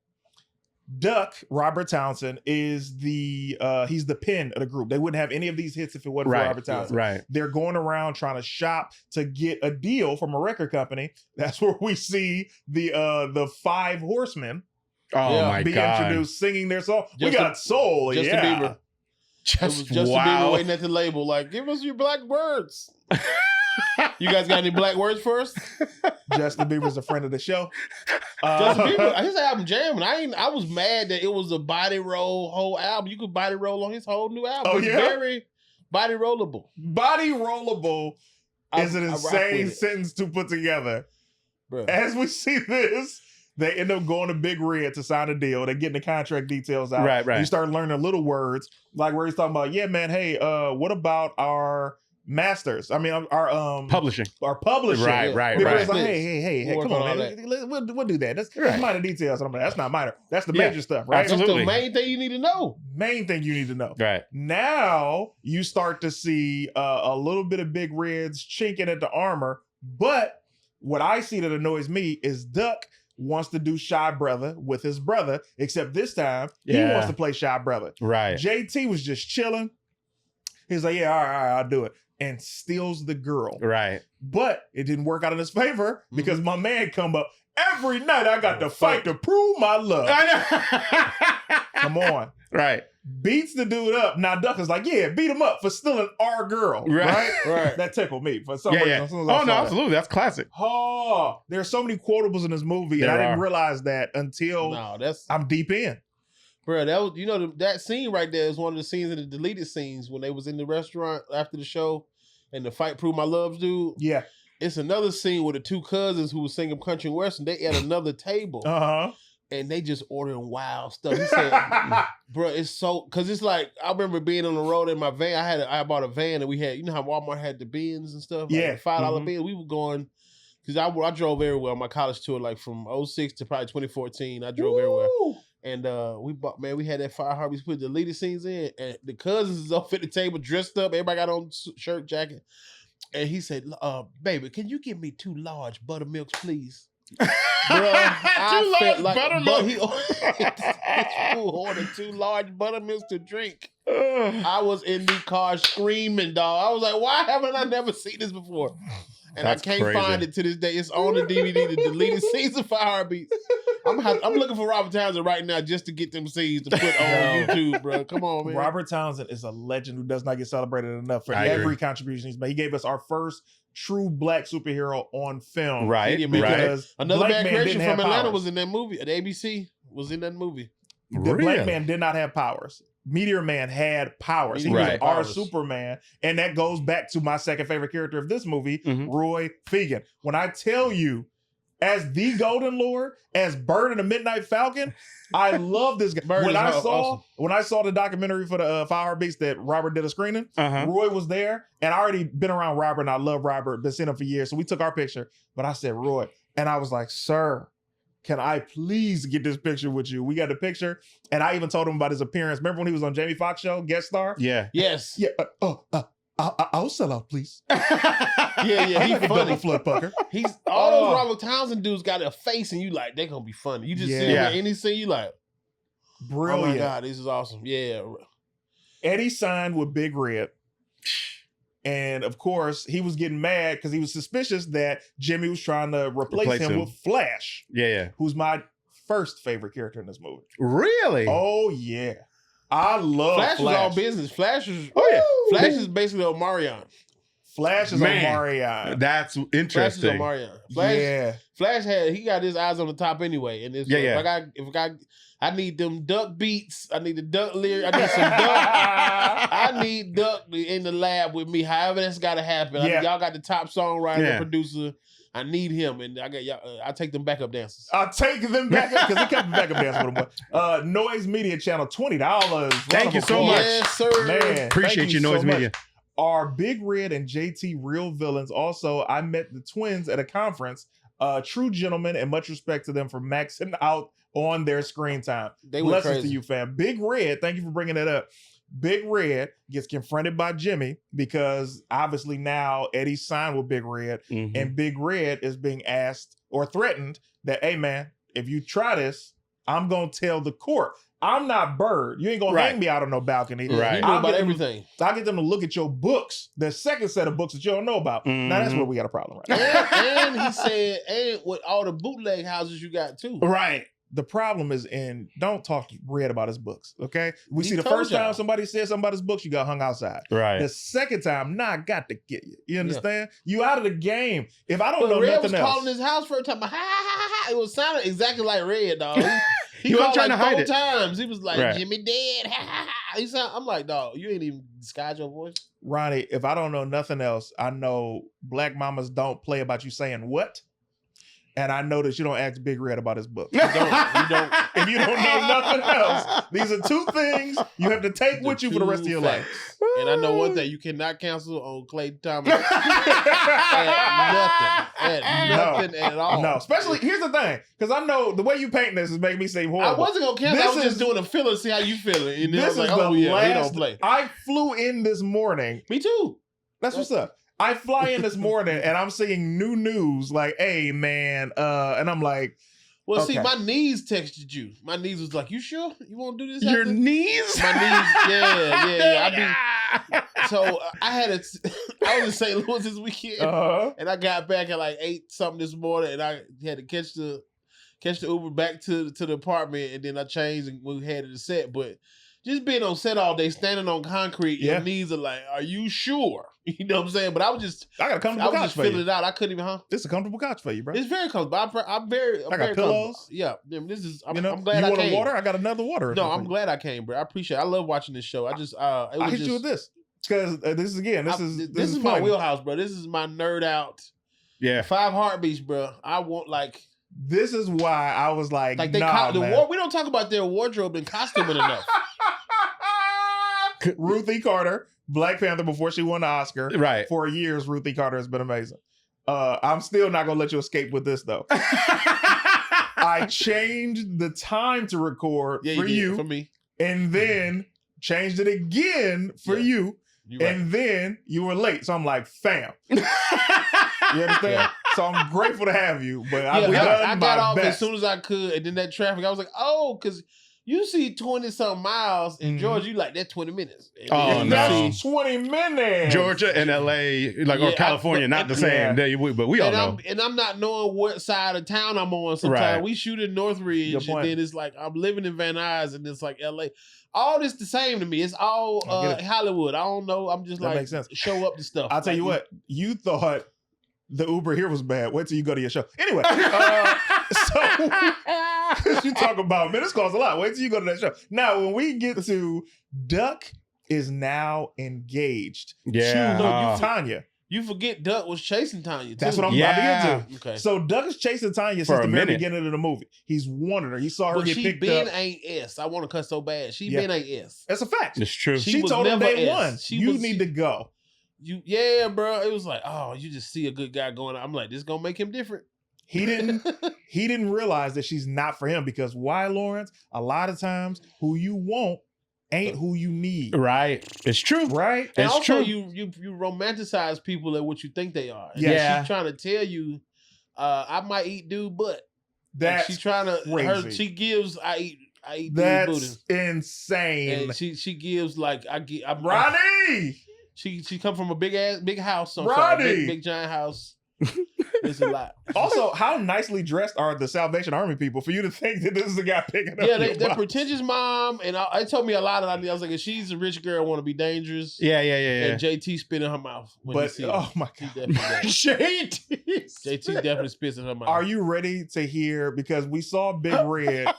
Speaker 1: Duck, Robert Townsend, is he's the pin of the group. They wouldn't have any of these hits if it wasn't for Robert Townsend.
Speaker 2: Right.
Speaker 1: They're going around trying to shop to get a deal from a record company. That's where we see the Five Horsemen
Speaker 2: My
Speaker 1: be
Speaker 2: God.
Speaker 1: introduced singing their song. We got Soul,
Speaker 4: Justin Bieber. It was Justin Bieber waiting at the label, like, give us your black words. You guys got any black words for us?
Speaker 1: Justin Bieber's a friend of the show.
Speaker 4: Justin Bieber, his album jamming. I was mad that it was a body roll whole album. You could body roll on his whole new album.
Speaker 1: Oh,
Speaker 4: It's
Speaker 1: yeah?
Speaker 4: very body rollable.
Speaker 1: Body rollable is an
Speaker 4: I rock
Speaker 1: insane
Speaker 4: with it.
Speaker 1: sentence to put together.
Speaker 4: Bro.
Speaker 1: As we see this, they end up going to Big Red to sign a deal. They're getting the contract details out.
Speaker 2: Right.
Speaker 1: You start learning little words, like where he's talking about, yeah, man, hey, what about our masters? I mean, our
Speaker 2: Publishing.
Speaker 1: our publisher.
Speaker 2: Right.
Speaker 1: Big
Speaker 2: Right.
Speaker 1: Red's like, hey,
Speaker 4: We'll
Speaker 1: come
Speaker 4: work
Speaker 1: on,
Speaker 4: on
Speaker 1: man. We'll do that. That's
Speaker 2: Right.
Speaker 1: minor details. And I'm like, that's not minor. That's the
Speaker 2: Yeah,
Speaker 1: major stuff, right?
Speaker 2: absolutely.
Speaker 4: That's the main thing you need to know.
Speaker 1: Main thing you need to know.
Speaker 2: Right.
Speaker 1: Now you start to see a little bit of Big Red's chinking at the armor, but what I see that annoys me is Duck wants to do Shy Brother with his brother, except this time he wants to play Shy Brother.
Speaker 2: Right.
Speaker 1: JT was just chilling. He's like, yeah, all right, I'll do it. And steals the girl.
Speaker 2: Right.
Speaker 1: But it didn't work out in his favor because my man come up, every night I got to fight to prove my love. Come on.
Speaker 2: Right.
Speaker 1: Beats the dude up. Now Duck is like, yeah, beat him up for stealing our girl. Right?
Speaker 4: Right.
Speaker 1: That tickled me for some
Speaker 2: Yeah.
Speaker 1: reason.
Speaker 2: Yeah.
Speaker 1: As soon as I
Speaker 2: Oh
Speaker 1: saw
Speaker 2: no,
Speaker 1: that.
Speaker 2: absolutely. That's classic.
Speaker 1: Oh, there's so many quotables in this movie, and I
Speaker 2: There
Speaker 1: didn't
Speaker 2: are.
Speaker 1: realize that until
Speaker 4: No, that's
Speaker 1: I'm deep in.
Speaker 4: bro. That was that scene right there is one of the scenes in the deleted scenes when they was in the restaurant after the show and the fight prove my love dude.
Speaker 1: Yeah.
Speaker 4: It's another scene with the two cousins who was singing country and western. They at another table
Speaker 1: Uh-huh.
Speaker 4: and they just ordering wild stuff. He said, bro, it's so because it's like I remember being on the road in my van. I bought a van and we had, you know how Walmart had the bins and stuff, like
Speaker 1: Yeah.
Speaker 4: the $5 bins. We were going because I drove everywhere on my college tour, like from 06 to probably 2014. I drove everywhere.
Speaker 1: Woo!
Speaker 4: And we had that Fire Heartbeats, put deleted scenes in, and the cousins is off at the table dressed up. Everybody got on shirt, jacket. And he said, baby, can you give me 2 large buttermilks, please? Bro, I felt like
Speaker 2: buttermilk.
Speaker 4: He ordered 2 large buttermilks to drink. I was in the car screaming, dog. I was like, why haven't I never seen this before? And
Speaker 2: That's
Speaker 4: I can't
Speaker 2: crazy.
Speaker 4: find it to this day. It's on the DVD, the deleted scenes of Fire Heartbeats. I'm looking for Robert Townsend right now just to get them scenes to put on YouTube, bro. Come on, man.
Speaker 1: Robert Townsend is a legend who does not get celebrated enough for
Speaker 2: I
Speaker 1: every
Speaker 2: agree.
Speaker 1: contribution he's made. He gave us our first true black superhero on film.
Speaker 2: Right.
Speaker 4: He did
Speaker 2: Right.
Speaker 1: Because
Speaker 4: Another
Speaker 1: Black
Speaker 4: Bad
Speaker 1: Man
Speaker 4: Creation
Speaker 1: didn't
Speaker 4: from
Speaker 1: have
Speaker 4: Atlanta
Speaker 1: powers.
Speaker 4: was in that movie. The ABC was in that movie.
Speaker 1: The Black Man did not have powers. Meteor Man had powers. He
Speaker 2: Right.
Speaker 1: was our
Speaker 4: Powers.
Speaker 1: Superman. And that goes back to my second favorite character of this movie,
Speaker 2: Mhm.
Speaker 1: Roy Fegan. When I tell you, as the Golden Lord, as Bird in the Midnight Falcon, I love this guy.
Speaker 4: Bird
Speaker 1: When
Speaker 4: is
Speaker 1: I
Speaker 4: awesome.
Speaker 1: saw the documentary for the Fire Heartbeats that Robert did a screening,
Speaker 2: Uh-huh.
Speaker 1: Roy was there, and I already been around Robert, and I love Robert, been seeing him for years. So we took our picture, but I said Roy, and I was like, sir, can I please get this picture with you? We got the picture, and I even told him about his appearance. Remember when he was on Jamie Foxx show, guest star?
Speaker 2: Yeah.
Speaker 4: Yes.
Speaker 1: Yeah. I'll sell out, please.
Speaker 4: Yeah,
Speaker 1: I'm
Speaker 4: he's
Speaker 1: like a
Speaker 4: funny.
Speaker 1: double flip pucker.
Speaker 4: He's all those Robert Townsend dudes got a face, and you like they're gonna be funny. You just see
Speaker 1: Yeah.
Speaker 4: them in any scene, you like,
Speaker 1: Brilliant.
Speaker 4: oh my god, this is awesome. Yeah,
Speaker 1: Eddie signed with Big Red. And of course, he was getting mad because he was suspicious that Jimmy was trying to replace him with Flash,
Speaker 2: Yeah.
Speaker 1: who's my first favorite character in this movie.
Speaker 2: Really?
Speaker 1: Oh, yeah. I love
Speaker 4: Flash
Speaker 1: Flash.
Speaker 4: was all business. Flash was
Speaker 2: yeah.
Speaker 4: Flash is basically Omarion.
Speaker 1: Flash is
Speaker 2: Man.
Speaker 1: Omarion.
Speaker 2: That's
Speaker 4: Flash is
Speaker 2: interesting.
Speaker 4: Omarion.
Speaker 1: Yeah.
Speaker 4: Flash he got his eyes on the top anyway. And it's I need them duck beats. I need the duck lyric. I need some duck. I need Duck in the lab with me. However, that's got to happen.
Speaker 1: Yeah.
Speaker 4: Y'all got the top songwriter,
Speaker 2: Yeah.
Speaker 4: producer. I need him, and I got y'all. I take them backup dancers.
Speaker 1: I'll take them back up because he kept the backup dancing with him. Noise Media Channel, $20.
Speaker 2: Thank you so much.
Speaker 4: Yes, sir.
Speaker 1: Man,
Speaker 2: Appreciate
Speaker 1: thank
Speaker 2: you, Noise
Speaker 1: so much.
Speaker 2: Media.
Speaker 1: Are Big Red and JT real villains? Also, I met the twins at a conference. True gentlemen, and much respect to them for maxing out on their screen time.
Speaker 4: They went
Speaker 1: Blessings
Speaker 4: crazy.
Speaker 1: to you, fam. Big Red, thank you for bringing that up. Big Red gets confronted by Jimmy because obviously now Eddie's signed with Big Red,
Speaker 2: Mhm.
Speaker 1: and Big Red is being asked or threatened that, hey man, if you try this, I'm gonna tell the court. I'm not Bird. You ain't gonna
Speaker 2: Right.
Speaker 1: hang me out on no balcony.
Speaker 4: Yeah,
Speaker 2: Right.
Speaker 4: he knew
Speaker 1: I'll
Speaker 4: about
Speaker 1: get them-
Speaker 4: everything.
Speaker 1: I get them to look at your books, the second set of books that you don't know about. Now that's
Speaker 2: Mhm.
Speaker 1: where we got a problem right now.
Speaker 4: And he said, and with all the bootleg houses you got too.
Speaker 2: Right.
Speaker 1: The problem is don't talk to Red about his books, okay? We
Speaker 4: He
Speaker 1: see the
Speaker 4: told
Speaker 1: first
Speaker 4: y'all.
Speaker 1: time somebody said something about his books, you got hung outside.
Speaker 2: Right.
Speaker 1: The second time, I got to get you. You understand? You out of the game. If I don't
Speaker 4: But
Speaker 1: know
Speaker 4: Red
Speaker 1: nothing
Speaker 4: was
Speaker 1: else.
Speaker 4: calling his house for a time. Ha, ha, ha, ha. It was sounding exactly like Red, dog. He
Speaker 2: He wasn't
Speaker 4: called
Speaker 2: trying
Speaker 4: like
Speaker 2: to hide
Speaker 4: 4
Speaker 2: it.
Speaker 4: times. He was like,
Speaker 2: Right.
Speaker 4: Jimmy dead. Ha, ha, ha. I'm like, dog, you ain't even disguise your voice.
Speaker 1: Ronnie, if I don't know nothing else, I know black mamas don't play about you saying what. And I know that you don't ask Big Red about his book. You don't. If you don't know nothing else, these are two things you have to take with you for the rest of your life.
Speaker 4: And I know one thing, you cannot cancel on Clay Thomas at nothing at all.
Speaker 1: No, especially, here's the thing, because I know the way you paint this is making me seem
Speaker 4: I
Speaker 1: horrible.
Speaker 4: wasn't gonna cancel. I
Speaker 1: This
Speaker 4: was just
Speaker 1: is-
Speaker 4: doing a filler to see how you feeling. And then I
Speaker 1: This
Speaker 4: was
Speaker 1: is
Speaker 4: like,
Speaker 1: the
Speaker 4: oh yeah, he
Speaker 1: last.
Speaker 4: don't play.
Speaker 1: I flew in this morning.
Speaker 4: Me too.
Speaker 1: That's what's up. I fly in this morning and I'm seeing new news like, hey man, and I'm like,
Speaker 4: Well, see,
Speaker 1: Okay.
Speaker 4: my niece texted you. My niece was like, "You sure you want to do this?"
Speaker 2: Your
Speaker 4: after?"
Speaker 2: knees?
Speaker 4: My niece, yeah. So I had I was in St. Louis this weekend, and I got back at like 8 something this morning, and I had to catch the Uber back to the apartment, and then I changed and we headed to set. But just being on set all day, standing on concrete,
Speaker 1: Yeah.
Speaker 4: your knees are like, "Are you sure?" You know what I'm saying? But I was just
Speaker 1: I got a comfortable couch for
Speaker 4: feeling
Speaker 1: you.
Speaker 4: it out. I couldn't even,
Speaker 1: This is a comfortable couch for you, bro.
Speaker 4: It's very comfortable. I'm very
Speaker 1: got
Speaker 4: very
Speaker 1: pillows.
Speaker 4: comfortable. Yeah, this is. I'm,
Speaker 1: You know,
Speaker 4: I'm glad
Speaker 1: you
Speaker 4: I
Speaker 1: want
Speaker 4: came.
Speaker 1: a water? I got another water.
Speaker 4: No,
Speaker 1: for
Speaker 4: I'm
Speaker 1: you.
Speaker 4: glad I came, bro. I appreciate it. I love watching this show. I just, it was
Speaker 1: I hit
Speaker 4: just,
Speaker 1: you with this because this is again. This is
Speaker 4: my
Speaker 1: fun.
Speaker 4: wheelhouse, bro. This is my nerd out.
Speaker 2: Yeah.
Speaker 4: 5 heartbeats, bro. I want
Speaker 1: This is why I was like,
Speaker 4: they
Speaker 1: nah,
Speaker 4: the
Speaker 1: man.
Speaker 4: war. We don't talk about their wardrobe and costuming enough.
Speaker 1: Ruth E. Carter, Black Panther before she won the Oscar.
Speaker 2: Right.
Speaker 1: For years, Ruth E. Carter has been amazing. I'm still not gonna let you escape with this though. I changed the time to record
Speaker 4: Yeah,
Speaker 1: for
Speaker 4: did,
Speaker 1: you,
Speaker 4: for me.
Speaker 1: and then changed it again for
Speaker 4: Yeah.
Speaker 1: you,
Speaker 4: You right.
Speaker 1: and then you were late. So I'm like, fam. You understand?
Speaker 4: Yeah.
Speaker 1: So I'm grateful to have you, but
Speaker 4: Yeah,
Speaker 1: I've done
Speaker 4: I
Speaker 1: my
Speaker 4: got off
Speaker 1: best.
Speaker 4: as soon as I could, and then that traffic, I was like, oh, because you see 20-something miles in
Speaker 1: Mhm.
Speaker 4: Georgia, you like, that's 20 minutes. And
Speaker 2: Oh,
Speaker 4: then you
Speaker 2: no.
Speaker 4: see-
Speaker 1: That's 20 minutes.
Speaker 2: Georgia and LA, or
Speaker 4: Yeah,
Speaker 2: California, not the same. But we all know.
Speaker 4: I'm not knowing what side of town I'm on sometimes.
Speaker 2: Right.
Speaker 4: We shoot in Northridge,
Speaker 1: Good
Speaker 4: and
Speaker 1: point.
Speaker 4: then it's like I'm living in Van Nuys, and it's like LA. All this the same to me. It's all
Speaker 1: I get it.
Speaker 4: Hollywood. I don't know. I'm just
Speaker 1: That
Speaker 4: like,
Speaker 1: makes sense.
Speaker 4: show up the stuff.
Speaker 1: I'll tell
Speaker 4: Like,
Speaker 1: you what, you thought the Uber here was bad. Wait till you go to your show. Anyway, so you talk about, man, this costs a lot. Wait till you go to that show. Now, when we get to Duck is now engaged
Speaker 2: Yeah.
Speaker 1: to Tanya.
Speaker 4: You forget Duck was chasing Tanya, too.
Speaker 1: That's what I'm
Speaker 2: Yeah.
Speaker 1: about to get to.
Speaker 4: Okay.
Speaker 1: So Duck is chasing Tanya
Speaker 2: For
Speaker 1: since
Speaker 2: a
Speaker 1: the very
Speaker 2: minute.
Speaker 1: beginning of the movie. He's wanted her. He saw her
Speaker 4: But
Speaker 1: get
Speaker 4: she
Speaker 1: picked
Speaker 4: been
Speaker 1: up.
Speaker 4: ain't S. I want to cuss so bad. She
Speaker 1: Yeah.
Speaker 4: been ain't S.
Speaker 1: That's a fact.
Speaker 2: It's true.
Speaker 4: She
Speaker 1: She
Speaker 4: was
Speaker 1: told him
Speaker 4: never
Speaker 1: day
Speaker 4: S.
Speaker 1: one,
Speaker 4: She
Speaker 1: you
Speaker 4: was-
Speaker 1: need to go.
Speaker 4: Yeah, bro. It was like, oh, you just see a good guy going. I'm like, this gonna make him different.
Speaker 1: He didn't realize that she's not for him because why, Lawrence? A lot of times who you want ain't who you need.
Speaker 2: Right. It's true.
Speaker 1: Right?
Speaker 4: And
Speaker 2: It's
Speaker 4: also,
Speaker 2: true.
Speaker 4: you romanticize people at what you think they are. And
Speaker 1: Yeah.
Speaker 4: she's trying to tell you, I might eat dude butt.
Speaker 1: That's
Speaker 4: She's trying to.
Speaker 1: crazy.
Speaker 4: She gives. I eat dude
Speaker 1: That's
Speaker 4: booty.
Speaker 1: insane.
Speaker 4: And she gives like I'm
Speaker 1: Ronnie!
Speaker 4: She come from a big house. I'm
Speaker 1: Ronnie!
Speaker 4: sorry, big giant house. It's a lot.
Speaker 1: Also, how nicely dressed are the Salvation Army people for you to think that this is a guy picking up
Speaker 4: Yeah,
Speaker 1: your
Speaker 4: they're
Speaker 1: box?
Speaker 4: pretentious mom, and I told me a lot of ideas. I was like, if she's a rich girl, want to be dangerous.
Speaker 2: Yeah.
Speaker 4: And JT spit in her mouth. When he
Speaker 1: But,
Speaker 4: see her.
Speaker 1: oh my
Speaker 4: He
Speaker 1: God.
Speaker 4: definitely does. JT definitely spits in her mouth.
Speaker 1: Are you ready to hear? Because we saw Big Red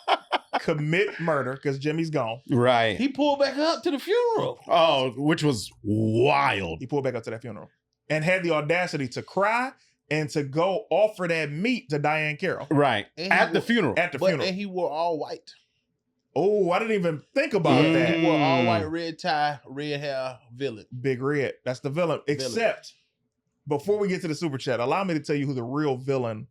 Speaker 1: commit murder because Jimmy's gone.
Speaker 2: Right.
Speaker 4: He pulled back up to the funeral.
Speaker 2: Oh, which was wild.
Speaker 1: He pulled back up to that funeral and had the audacity to cry and to go offer that meat to Diane Carroll.
Speaker 2: Right. At the funeral.
Speaker 1: At the funeral.
Speaker 4: And he wore all white.
Speaker 1: Oh, I didn't even think about that.
Speaker 4: He wore all white, red tie, red hair, villain.
Speaker 1: Big Red. That's the villain. Except, before we get to the super chat, allow me to tell you who the real villain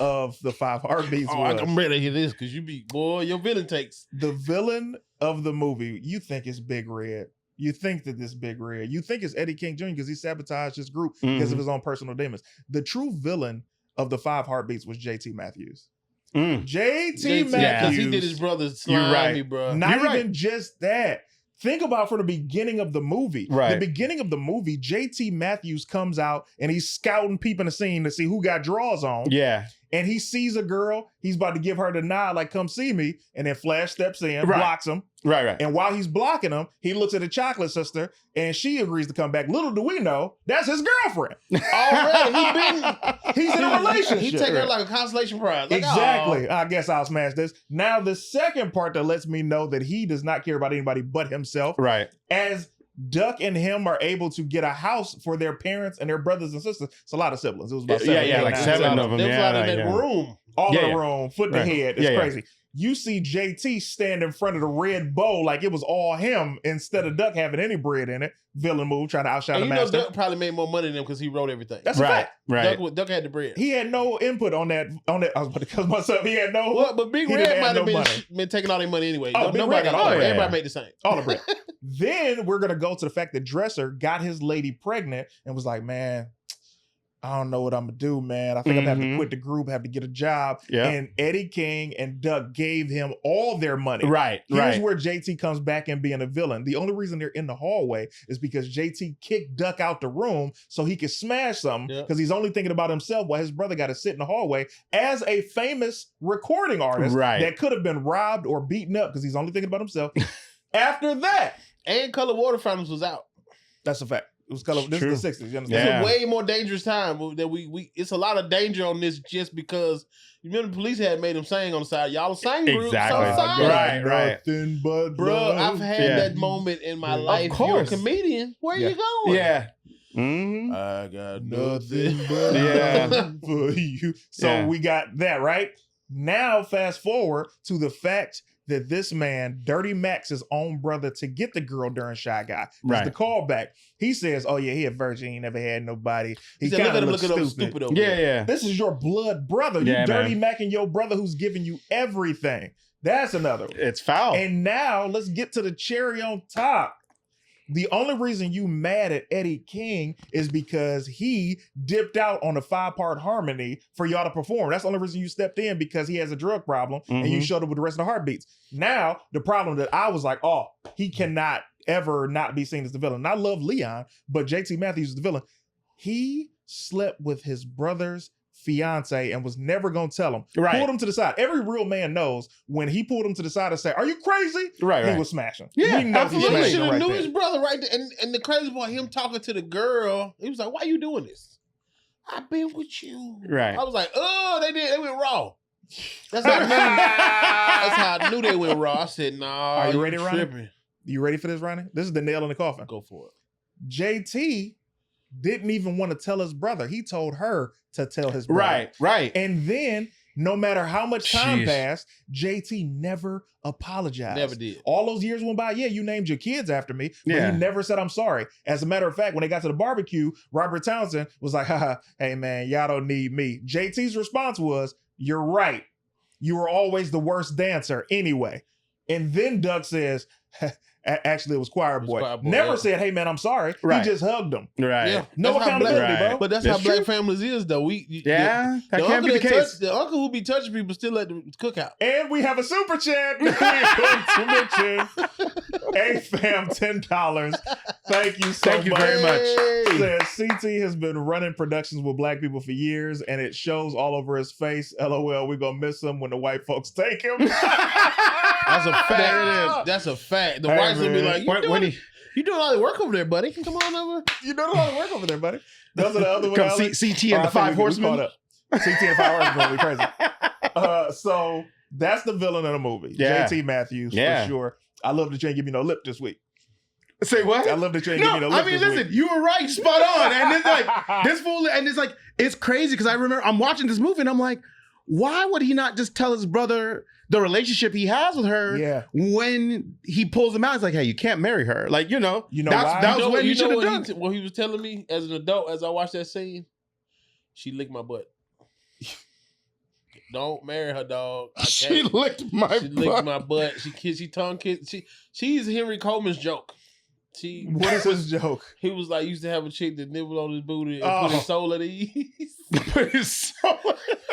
Speaker 1: of the 5 Heartbeats was.
Speaker 4: I'm ready to hear this because your villain takes.
Speaker 1: The villain of the movie, you think it's Big Red. You think that this Big Red. You think it's Eddie King Jr. because he sabotaged his group because of his own personal demons. The true villain of the 5 Heartbeats was JT Matthews. JT Matthews.
Speaker 4: Because he did his brother slimy, bro.
Speaker 1: Not even just that. Think about from the beginning of the movie.
Speaker 2: Right.
Speaker 1: The beginning of the movie, JT Matthews comes out and he's scouting, peeping the scene to see who got draws on.
Speaker 2: Yeah.
Speaker 1: And he sees a girl. He's about to give her the nod, like, come see me. And then Flash steps in, blocks him.
Speaker 2: Right.
Speaker 1: And while he's blocking him, he looks at the chocolate sister and she agrees to come back. Little do we know, that's his girlfriend.
Speaker 4: Already.
Speaker 1: He's in a relationship.
Speaker 4: He take her like a consolation prize. Like,
Speaker 1: exactly. I guess I'll smash this. Now, the second part that lets me know that he does not care about anybody but himself.
Speaker 2: Right.
Speaker 1: As Duck and him are able to get a house for their parents and their brothers and sisters. It's a lot of siblings. It was about 7.
Speaker 2: Like 7 of them.
Speaker 4: They was out in that room.
Speaker 1: All in the room, foot to head. It's crazy. You see JT stand in front of the red bowl like it was all him instead of Duck having any bread in it. Villain move, trying to outshine the master.
Speaker 4: Duck probably made more money than him because he wrote everything.
Speaker 1: That's a fact.
Speaker 2: Right.
Speaker 4: Duck had the bread.
Speaker 1: He had no input on that. I was about to cut myself. He had no.
Speaker 4: Well, but Big Red might have been taking all their money anyway.
Speaker 1: Oh,
Speaker 4: Nobody, everybody made the same.
Speaker 1: All the bread. Then we're gonna go to the fact that Dresser got his lady pregnant and was like, man, I don't know what I'm gonna do, man. I think I'm gonna have to quit the group, have to get a job.
Speaker 2: Yeah.
Speaker 1: And Eddie King and Duck gave him all their money.
Speaker 2: Right.
Speaker 1: Here's where JT comes back and being a villain. The only reason they're in the hallway is because JT kicked Duck out the room so he could smash something because he's only thinking about himself while his brother got to sit in the hallway as a famous recording artist that could have been robbed or beaten up because he's only thinking about himself. After that.
Speaker 4: And Color Water Fountains was out.
Speaker 1: That's a fact. It was color. This is the 60s. You understand?
Speaker 4: It's a way more dangerous time that we. It's a lot of danger on this just because you remember the police had made them sing on the side. Y'all sang group.
Speaker 2: Exactly.
Speaker 1: Right. Nothing but
Speaker 4: bro.
Speaker 1: love.
Speaker 4: I've had that moment in my life.
Speaker 2: Of course.
Speaker 4: You're a comedian. Where are you going?
Speaker 2: Yeah.
Speaker 4: I got nothing but
Speaker 1: love for you. So we got that right. Now fast forward to the fact that this man, Dirty Max's own brother, to get the girl during Shy Guy. There's the callback. He says, oh yeah, he a virgin. He never had nobody. He kind of looks stupid.
Speaker 4: Over there.
Speaker 1: This is your blood brother. You Dirty Mac and your brother who's giving you everything. That's another one.
Speaker 2: It's foul.
Speaker 1: And now let's get to the cherry on top. The only reason you mad at Eddie King is because he dipped out on a 5-part harmony for y'all to perform. That's the only reason you stepped in, because he has a drug problem and you showed up with the rest of the Heartbeats. Now, the problem that I was like, oh, he cannot ever not be seen as the villain. And I love Leon, but JT Matthews is the villain. He slept with his brother's fiance and was never gonna tell him. Pulled him to the side. Every real man knows when he pulled him to the side and said, "Are you crazy?" He was smashing.
Speaker 4: Yeah,
Speaker 1: he knows he's smashing.
Speaker 4: He should have
Speaker 1: right
Speaker 4: knew
Speaker 1: there.
Speaker 4: his brother right there. And the crazy part, him talking to the girl, he was like, "Why you doing this? I've been with you."
Speaker 2: Right.
Speaker 4: I was like, "Oh, they went raw." That's how I knew they went raw. I said, "Nah."
Speaker 1: Are you ready, Ronnie?
Speaker 4: Tripping.
Speaker 1: You ready for this, Ronnie? This is the nail in the coffin.
Speaker 4: Go for it.
Speaker 1: JT didn't even want to tell his brother. He told her to tell his brother.
Speaker 2: Right.
Speaker 1: And then, no matter how much time passed, JT never apologized.
Speaker 4: Never did.
Speaker 1: All those years went by. Yeah, you named your kids after me, but he never said, I'm sorry. As a matter of fact, when they got to the barbecue, Robert Townsend was like, haha, hey man, y'all don't need me. JT's response was, you're right. You were always the worst dancer anyway. And then Doug says, actually, it was Choir Boy. Never said, hey, man, I'm sorry. He just hugged him.
Speaker 2: Right.
Speaker 4: Yeah.
Speaker 1: No accountability, bro.
Speaker 4: But that's how black families is, though.
Speaker 2: That can't be the case.
Speaker 4: The uncle who be touching people still at the cookout.
Speaker 1: And we have a super chat. We want to mention A-Fam, $10. Thank you so much.
Speaker 2: Thank you very much.
Speaker 1: Says CT has been running productions with black people for years, and it shows all over his face. LOL, we're going to miss him when the white folks take him.
Speaker 4: That's a fact. That's a fact. The whites will be like, you doing all the work over there, buddy. Come on over.
Speaker 1: You doing all the work over there, buddy. Those are the other
Speaker 2: ones. CT and the 5 Horsemen.
Speaker 1: CT and 5 Horsemen will be crazy. So that's the villain of the movie. JT Matthews, for sure. I love that you ain't give me no lip this week.
Speaker 2: Say what?
Speaker 1: I love that you ain't
Speaker 2: No,
Speaker 1: give me the look
Speaker 2: I mean,
Speaker 1: this
Speaker 2: listen,
Speaker 1: week.
Speaker 2: you were right, spot on. And it's like this fool, and it's like it's crazy because I remember I'm watching this movie and I'm like, why would he not just tell his brother the relationship he has with her when he pulls him out? It's like, hey, you can't marry her. Like,
Speaker 1: why?
Speaker 2: that was when you should have done.
Speaker 4: What he was telling me as an adult, as I watched that scene, she licked my butt. Don't marry her, dog.
Speaker 2: She licked my
Speaker 4: butt. She tongue kissed. She's Henry Coleman's joke.
Speaker 1: What is his joke?
Speaker 4: He was like, used to have a chick that nibbled on his booty and put his soul at ease.
Speaker 2: Put his soul.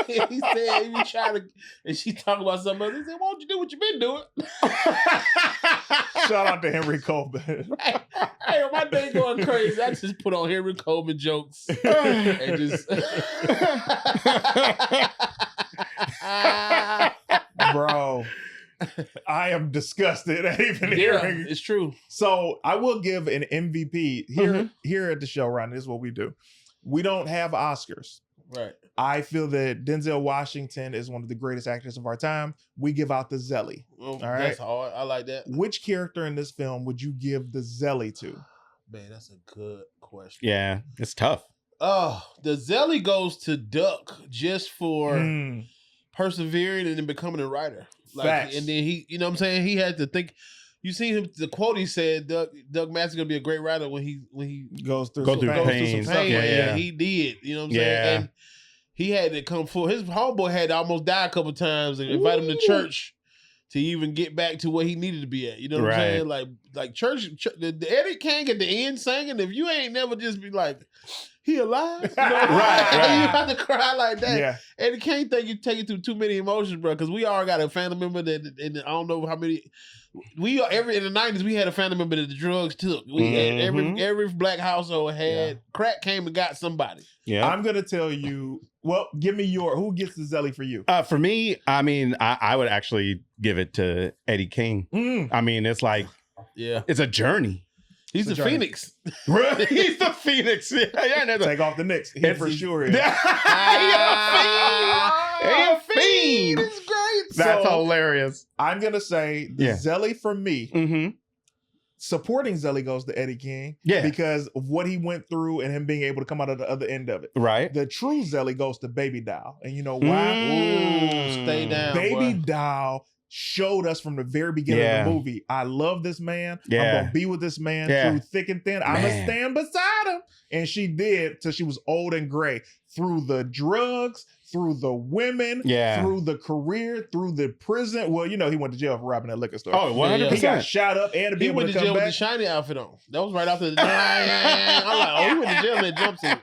Speaker 4: He said, "You try to," and she talking about something else. He said, "Why don't you do what you've been doing?"
Speaker 1: Shout out to Henry Coleman.
Speaker 4: Hey, my day going crazy. I just put on Henry Coleman jokes and just.
Speaker 1: Bro, I am disgusted at even hearing.
Speaker 4: It's true.
Speaker 1: So I will give an MVP here at the show, Ron. This is what we do. We don't have Oscars.
Speaker 4: Right.
Speaker 1: I feel that Denzel Washington is one of the greatest actors of our time. We give out the Zelly.
Speaker 4: Well,
Speaker 1: all right.
Speaker 4: That's hard. I like that.
Speaker 1: Which character in this film would you give the Zelly to?
Speaker 4: Man, that's a good question.
Speaker 2: Yeah, it's tough.
Speaker 4: Oh, the Zelly goes to Duck just for persevering and then becoming a writer.
Speaker 1: Facts.
Speaker 4: And then he, you know what I'm saying? He had to think. You see him, the quote he said, Doug Master's gonna be a great writer when he
Speaker 1: goes through
Speaker 2: some
Speaker 1: pain.
Speaker 2: Yeah.
Speaker 4: He did. You know what I'm saying?
Speaker 2: Yeah.
Speaker 4: And he had to come forward. His homeboy had to almost die a couple times and invite him to church to even get back to where he needed to be at. You know what I'm saying? Like church the Eddie King at the end singing, if you ain't never just be like, he alive? You know?
Speaker 2: Right.
Speaker 4: You have to cry like that.
Speaker 1: Yeah.
Speaker 4: Eddie King think you take it through too many emotions, bro, because we all got a family member that, and I don't know how many. In the 90s, we had a family member that the drugs took. We had every black household had crack came and got somebody.
Speaker 2: Yeah.
Speaker 1: I'm gonna tell you. Well, give me who gets the Zelly for you?
Speaker 2: For me, I mean, I would actually give it to Eddie King. I mean, it's like, it's a journey.
Speaker 4: He's the Phoenix.
Speaker 2: He's the Phoenix. Yeah,
Speaker 1: Take off the Knicks. He for sure is.
Speaker 2: He a fiend.
Speaker 4: It's great.
Speaker 2: That's hilarious.
Speaker 1: I'm gonna say the Zelly for me. Supporting Zelly goes to Eddie King.
Speaker 2: Yeah.
Speaker 1: Because of what he went through and him being able to come out of the other end of it.
Speaker 2: Right.
Speaker 1: The true Zelly goes to Baby Doll. And you know why?
Speaker 4: Ooh, stay down.
Speaker 1: Baby
Speaker 4: boy.
Speaker 1: Doll showed us from the very beginning of the movie, I love this man. I'm gonna be with this man through thick and thin. I'm gonna stand beside him. And she did till she was old and gray. Through the drugs, through the women, through the career, through the prison. Well, you know, he went to jail for robbing that liquor store.
Speaker 2: Oh, 100%.
Speaker 1: He got shot up and to be
Speaker 4: He
Speaker 1: able
Speaker 4: went
Speaker 1: to
Speaker 4: to
Speaker 1: come
Speaker 4: jail
Speaker 1: back.
Speaker 4: with the shiny outfit on. That was right after the. I'm like, oh, he went to jail in that jumpsuit.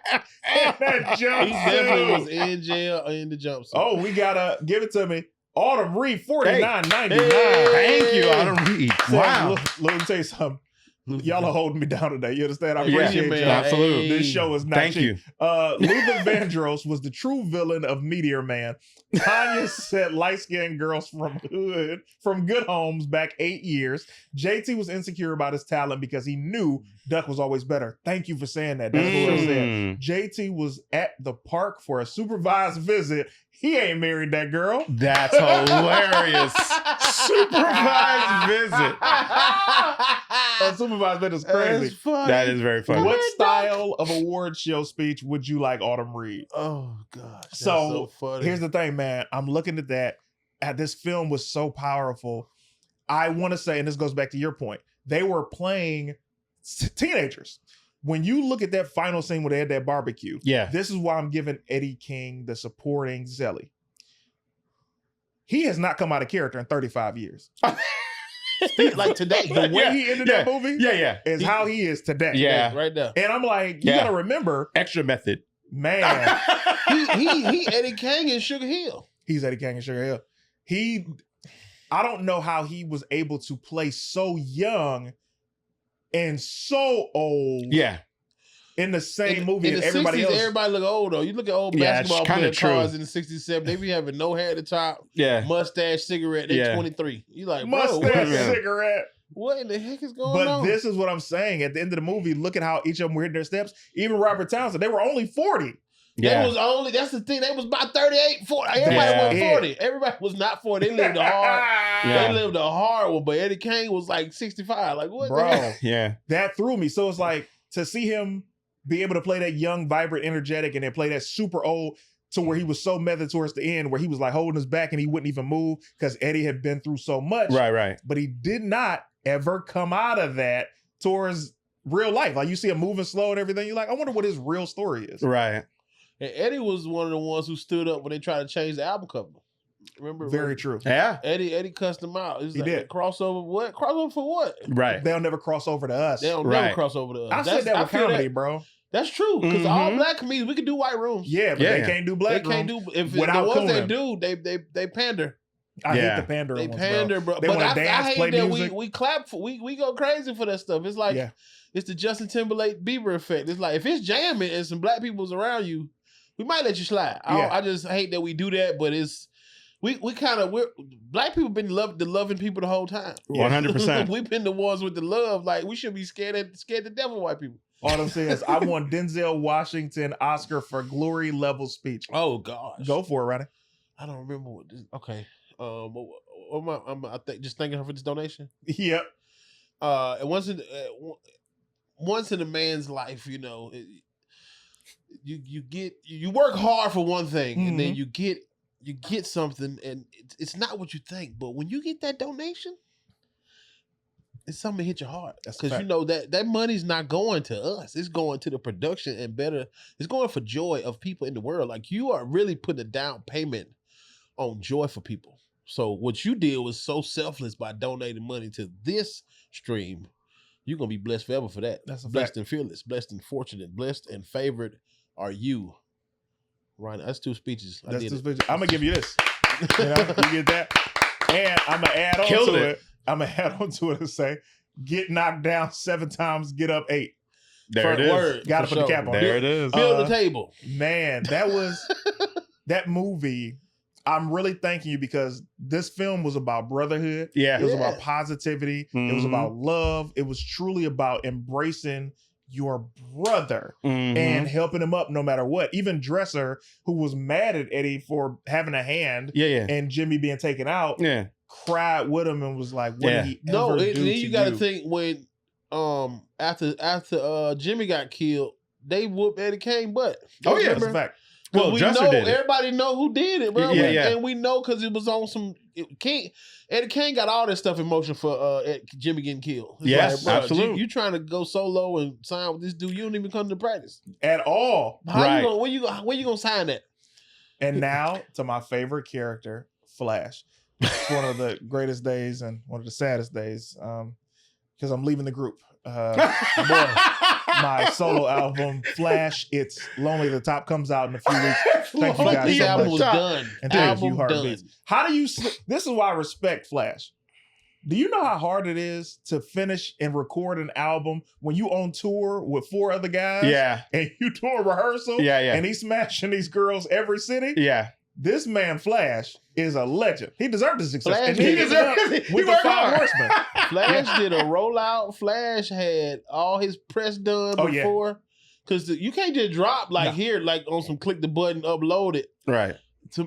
Speaker 1: That jumpsuit.
Speaker 4: He definitely was in jail in the jumpsuit.
Speaker 1: Oh, we gotta give it to me. Autumn Reed, $49.99.
Speaker 2: Thank you, Autumn Reed. Wow.
Speaker 1: Let me tell you something. Y'all are holding me down today. You understand? I
Speaker 2: Yeah,
Speaker 1: appreciate
Speaker 4: man.
Speaker 1: y'all.
Speaker 2: Absolutely.
Speaker 1: This show is not
Speaker 2: Thank
Speaker 1: cheap.
Speaker 2: you.
Speaker 1: Luther Vandross was the true villain of Meteor Man. Tanya set light-skinned girls from good homes back 8 years. JT was insecure about his talent because he knew Duck was always better. Thank you for saying that. That's what I said. JT was at the park for a supervised visit. He ain't married that girl.
Speaker 2: That's hilarious. Supervised visit.
Speaker 1: A supervised visit is crazy.
Speaker 2: That is very funny.
Speaker 1: What style of award show speech would you like Autumn Reed?
Speaker 4: Oh gosh.
Speaker 1: So,
Speaker 4: funny.
Speaker 1: here's the thing, man. I'm looking at that. This film was so powerful. I want to say, and this goes back to your point, they were playing teenagers. When you look at that final scene where they had that barbecue, this is why I'm giving Eddie King the supporting Zelly. He has not come out of character in 35 years.
Speaker 4: like today.
Speaker 1: The way he ended that movie is how he is today.
Speaker 2: Yeah.
Speaker 4: Right there.
Speaker 1: And I'm like, you gotta remember,
Speaker 2: extra method.
Speaker 1: Man.
Speaker 4: he Eddie King in Sugar Hill.
Speaker 1: He's Eddie King in Sugar Hill. I don't know how he was able to play so young and so old.
Speaker 2: Yeah.
Speaker 1: In the same movie
Speaker 4: in
Speaker 1: as
Speaker 4: the
Speaker 1: everybody
Speaker 4: 60s,
Speaker 1: else.
Speaker 4: Everybody look old though. You look at old basketball player cars in the 60s, 70s, they be having no hair at the top, mustache, cigarette, they 23. You like,
Speaker 1: mustache, cigarette.
Speaker 4: What in the heck is going on?
Speaker 1: But this is what I'm saying. At the end of the movie, look at how each of them were hitting their steps. Even Robert Townsend, they were only 40.
Speaker 2: Yeah.
Speaker 4: They was only, that's the thing, they was about 38, 40. Everybody was 40. Everybody was not 40. They lived a hard, they lived a hard one, but Eddie Kane was like 65. Like, what the hell?
Speaker 2: Yeah.
Speaker 1: That threw me. So it's like, to see him be able to play that young, vibrant, energetic, and then play that super old to where he was so method towards the end, where he was like holding his back and he wouldn't even move because Eddie had been through so much.
Speaker 2: Right.
Speaker 1: But he did not ever come out of that towards real life. Like, you see him moving slow and everything. You're like, I wonder what his real story is.
Speaker 2: Right.
Speaker 4: And Eddie was one of the ones who stood up when they tried to change the album cover. Remember?
Speaker 1: Very true.
Speaker 2: Yeah.
Speaker 4: Eddie cussed him out.
Speaker 1: He did.
Speaker 4: Crossover what? Crossover for what?
Speaker 2: Right.
Speaker 1: They'll never cross over to us.
Speaker 4: They'll never cross over to us.
Speaker 1: I said that with comedy, bro.
Speaker 4: That's true. Because all black comedians, we can do white rooms.
Speaker 1: Yeah, but they can't do black
Speaker 4: They can't
Speaker 1: rooms
Speaker 4: do, if
Speaker 1: without
Speaker 4: the ones
Speaker 1: Conan.
Speaker 4: they do, they pander.
Speaker 1: I hate the pandering
Speaker 4: They
Speaker 1: ones,
Speaker 4: pander, bro.
Speaker 1: They
Speaker 4: But
Speaker 1: want to dance,
Speaker 4: I
Speaker 1: play
Speaker 4: hate that
Speaker 1: music.
Speaker 4: we clap for, we go crazy for that stuff. It's like, it's the Justin Timberlake Bieber effect. It's like, if it's jamming and some black people's around you, we might let you slide. I just hate that we do that, but it's, we're black people been the loving people the whole time.
Speaker 2: 100%.
Speaker 4: We've been the ones with the love. Like, we should be scared to death of white people.
Speaker 1: All I'm saying is, I want Denzel Washington Oscar for glory level speech.
Speaker 4: Oh gosh,
Speaker 1: go for it, Ronnie.
Speaker 4: I don't remember what this. Okay, I think just thanking her for this donation.
Speaker 1: Yep.
Speaker 4: And once in a man's life, you know, you work hard for one thing, and then you get something, and it's not what you think. But when you get that donation, it's something that hit your heart, because you know that money's not going to us; it's going to the production, and better, it's going for joy of people in the world. Like, you are really putting a down payment on joy for people. So what you did was so selfless by donating money to this stream. You're gonna be blessed forever for that.
Speaker 1: That's a
Speaker 4: blessed
Speaker 1: fact.
Speaker 4: and fearless, blessed and fortunate, blessed and favored are you. Ryan, that's 2 speeches.
Speaker 1: I'm gonna give you this. You know, you get that, and I'm gonna add on to it. I'm gonna add on to it and say, get knocked down 7 times, get up 8.
Speaker 2: There it is.
Speaker 1: Got to put the cap on.
Speaker 2: There it is.
Speaker 4: Build the table.
Speaker 1: Man, that was that movie. I'm really thanking you, because this film was about brotherhood.
Speaker 2: Yeah.
Speaker 1: It was about positivity. It was about love. It was truly about embracing your brother and helping him up no matter what. Even Dresser, who was mad at Eddie for having a hand and Jimmy being taken out, cried with him and was like, what did he ever do to
Speaker 4: you gotta think, when after Jimmy got killed, they whooped Eddie Kane butt.
Speaker 1: That's a fact.
Speaker 2: Well, Dresser did it.
Speaker 4: Everybody know who did it, bro. And we know because it was on some Eddie Kane got all that stuff in motion for Jimmy getting killed. It's
Speaker 2: yes,
Speaker 4: like,
Speaker 2: absolutely.
Speaker 4: You trying to go solo and sign with this dude? You don't even come to practice
Speaker 1: at all.
Speaker 4: Where you gonna sign that?
Speaker 1: And now to my favorite character, Flash. It's one of the greatest days and one of the saddest days, because I'm leaving the group. My solo album, Flash, It's Lonely. The Top comes out in a few weeks. Thank you guys so
Speaker 4: album
Speaker 1: much.
Speaker 4: was done.
Speaker 1: And thank you, Heartbeats. How do you? This is why I respect Flash. Do you know how hard it is to finish and record an album when you on tour with 4 other guys?
Speaker 2: Yeah.
Speaker 1: And you doing rehearsal?
Speaker 2: Yeah.
Speaker 1: And he's smashing these girls every city?
Speaker 2: Yeah.
Speaker 1: This man, Flash, is a legend. He deserved this success.
Speaker 4: Flash
Speaker 1: and he deserved it with the 5 horsemen.
Speaker 4: Flash did a rollout. Flash had all his press done before. Because you can't just drop here, like on some click the button, upload it.
Speaker 2: Right.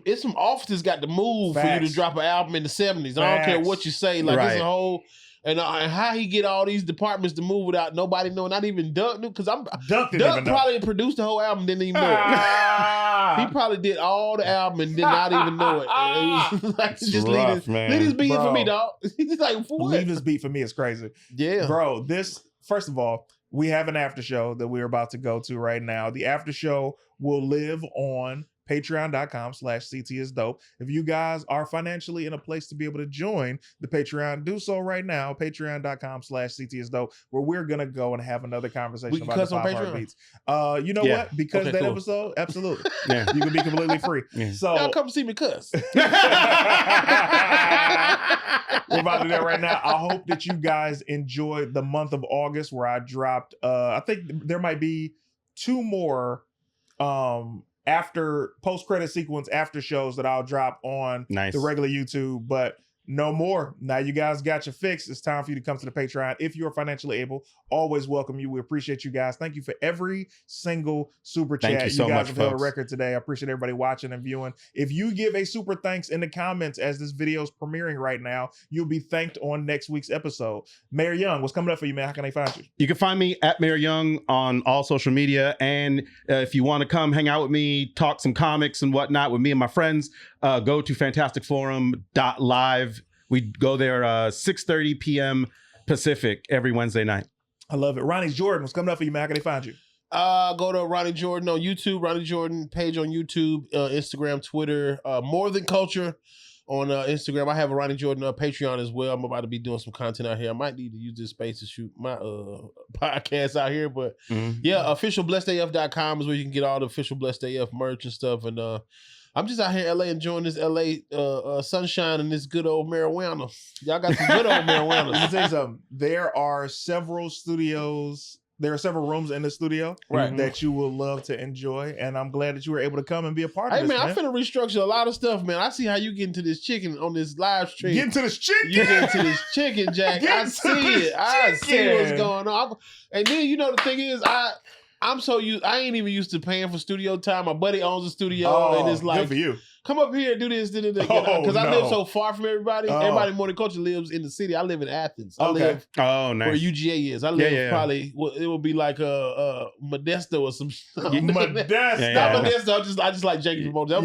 Speaker 4: It's some offices got to move for you to drop an album in the 70s. I don't care what you say. Like, it's a whole... And how he get all these departments to move without nobody knowing, not even Duck knew, because Duck probably produced the whole album, didn't even know it. He probably did all the album and did not even know it. It was like, just leave this beat for me, dog. He's like, for what?
Speaker 1: Leave this beat for me is crazy.
Speaker 4: Yeah.
Speaker 1: Bro, first of all, we have an after show that we're about to go to right now. The after show will live on patreon.com/CTisDOPE. If you guys are financially in a place to be able to join the Patreon, do so right now. Patreon.com/CTisDOPE, where we're gonna go and have another conversation about the 5 heartbeats. You know what? Because that episode, absolutely. You can be completely free. So
Speaker 4: y'all come see me cuss.
Speaker 1: We're about to do that right now. I hope that you guys enjoyed the month of August, where I dropped I think there might be 2 more after post-credit sequence after shows that I'll drop on the regular YouTube. But No more. Now you guys got your fix. It's time for you to come to the Patreon. If you're financially able, always welcome you. We appreciate you guys. Thank you for every single super chat.
Speaker 2: Thank you so
Speaker 1: guys
Speaker 2: much,
Speaker 1: have held a
Speaker 2: folks.
Speaker 1: record today. I appreciate everybody watching and viewing. If you give a super thanks in the comments as this video is premiering right now, you'll be thanked on next week's episode. Mayor Young, what's coming up for you, man? How can they find you?
Speaker 2: You can find me at Mayor Young on all social media. And if you want to come hang out with me, talk some comics and whatnot with me and my friends, go to fantasticforum.live. We go there 6:30 p.m. Pacific every Wednesday night.
Speaker 1: I love it. Ronnie Jordan, what's coming up for you, man? How can they find you?
Speaker 4: Go to Ronnie Jordan on YouTube, Ronnie Jordan page on YouTube, Instagram, Twitter, More Than Culture on Instagram. I have a Ronnie Jordan Patreon as well. I'm about to be doing some content out here. I might need to use this space to shoot my podcast out here. But yeah, officialblessedaf.com is where you can get all the official Blessed AF merch and stuff. And I'm just out here in LA enjoying this LA sunshine and this good old marijuana. Y'all got some good old marijuana.
Speaker 1: Let me tell you something. There are several studios. There are several rooms in the studio that you will love to enjoy, and I'm glad that you were able to come and be a part of
Speaker 4: Hey
Speaker 1: this.
Speaker 4: man, I'm finna restructure a lot of stuff, man. I see how you get into this chicken on this live stream.
Speaker 1: Get into this chicken.
Speaker 4: You get into this chicken, Jack.
Speaker 1: Get
Speaker 4: I
Speaker 1: into
Speaker 4: see
Speaker 1: this
Speaker 4: it. I see what's
Speaker 1: chicken.
Speaker 4: going on. And then you know the thing is, I'm so used. I ain't even used to paying for studio time. My buddy owns a studio, and it's
Speaker 1: good
Speaker 4: like,
Speaker 1: for you.
Speaker 4: come up here and do this, because I live so far from everybody. Everybody in Morning Culture lives in the city. I live in Athens. I live
Speaker 2: Oh, nice.
Speaker 4: where UGA is. I live probably. Well, it would be like Modesto or some.
Speaker 1: Modesto.
Speaker 4: Not Modesto. I just like Janky Promoters.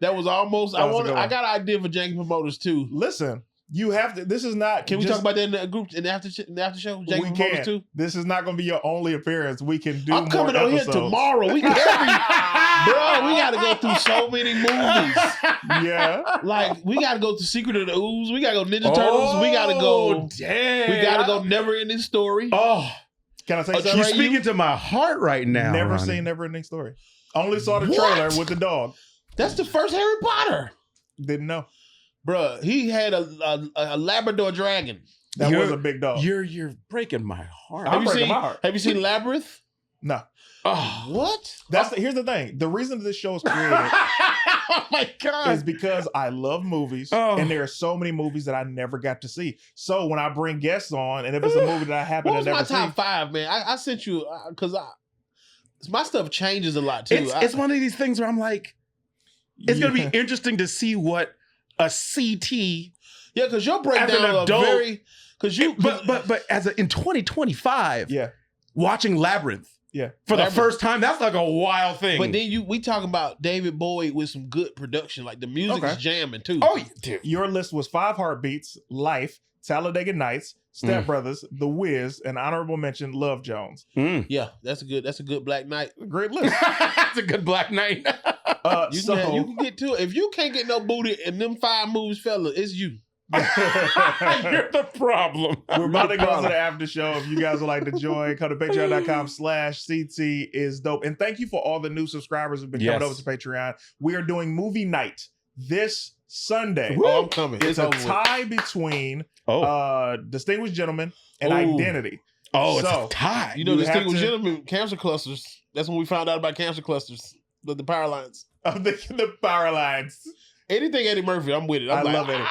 Speaker 4: That was almost. I got an idea for Janky Promoters too.
Speaker 1: Listen, you have to. This is not.
Speaker 4: Can we talk about that in the group in the after show? Janky
Speaker 1: We
Speaker 4: Promoters
Speaker 1: can.
Speaker 4: too.
Speaker 1: This is not going to be your only appearance. We can do.
Speaker 4: I'm coming on here tomorrow. We got to go through so many movies.
Speaker 1: Yeah,
Speaker 4: like we got to go to Secret of the Ooze. We got to go Ninja Turtles. We got to go.
Speaker 1: Damn.
Speaker 4: We got to go Never Ending Story.
Speaker 2: Oh,
Speaker 1: can I say something?
Speaker 2: you're speaking to my heart right now.
Speaker 1: Never
Speaker 2: Ronnie.
Speaker 1: seen Never Ending Story. Only saw the trailer with the dog.
Speaker 4: That's the first Harry Potter.
Speaker 1: Didn't know.
Speaker 4: Bruh, he had a Labrador dragon.
Speaker 1: That was a big dog.
Speaker 2: You're breaking my heart.
Speaker 1: I'm breaking my heart.
Speaker 4: Have you seen Labyrinth?
Speaker 1: No.
Speaker 4: Oh, what?
Speaker 1: Here's the thing. The reason this show is created
Speaker 4: Oh my God.
Speaker 1: is because I love movies, and there are so many movies that I never got to see. So when I bring guests on, and if it's a movie that I happen to never see,
Speaker 4: my top 5, man? I sent you because my stuff changes a lot too.
Speaker 2: It's one of these things where I'm like, it's gonna be interesting to see what a CT.
Speaker 4: Yeah, because your breakdown
Speaker 2: as an adult,
Speaker 4: very
Speaker 2: but in 2025, watching Labyrinth.
Speaker 1: Yeah.
Speaker 2: For the first time, that's like a wild thing.
Speaker 4: But then we talk about David Bowie with some good production. Like the music is jamming too.
Speaker 2: Oh, dude.
Speaker 1: Your list was 5 Heartbeats, Life, Talladega Nights, Step Brothers, The Wiz, and honorable mention Love Jones.
Speaker 4: Yeah, that's a good Black Night.
Speaker 1: Great list.
Speaker 2: That's a good Black Night.
Speaker 4: You can get to it. If you can't get no booty in them 5 movies, fella, it's you.
Speaker 2: You're the problem.
Speaker 1: We're about to go to the after show. If you guys would like to join, come to patreon.com/CTisDOPE. And thank you for all the new subscribers who've been coming over to Patreon. We are doing movie night this Sunday.
Speaker 4: Oh, I'm coming.
Speaker 1: It's a tie between Distinguished Gentleman and Identity.
Speaker 2: Oh, it's a tie.
Speaker 4: You know, Distinguished Gentleman, cancer clusters. That's when we found out about cancer clusters. The power lines.
Speaker 1: The power lines.
Speaker 4: Anything Eddie Murphy, I'm with it. I love Eddie.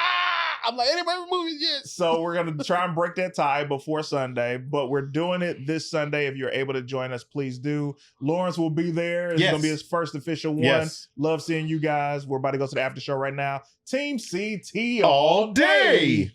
Speaker 4: I'm like, Eddie Murphy movies, yes.
Speaker 1: So we're going to try and break that tie before Sunday, but we're doing it this Sunday. If you're able to join us, please do. Lawrence will be there. It's going to be his first official one.
Speaker 2: Yes.
Speaker 1: Love seeing you guys. We're about to go to the after show right now. Team CT
Speaker 2: all day.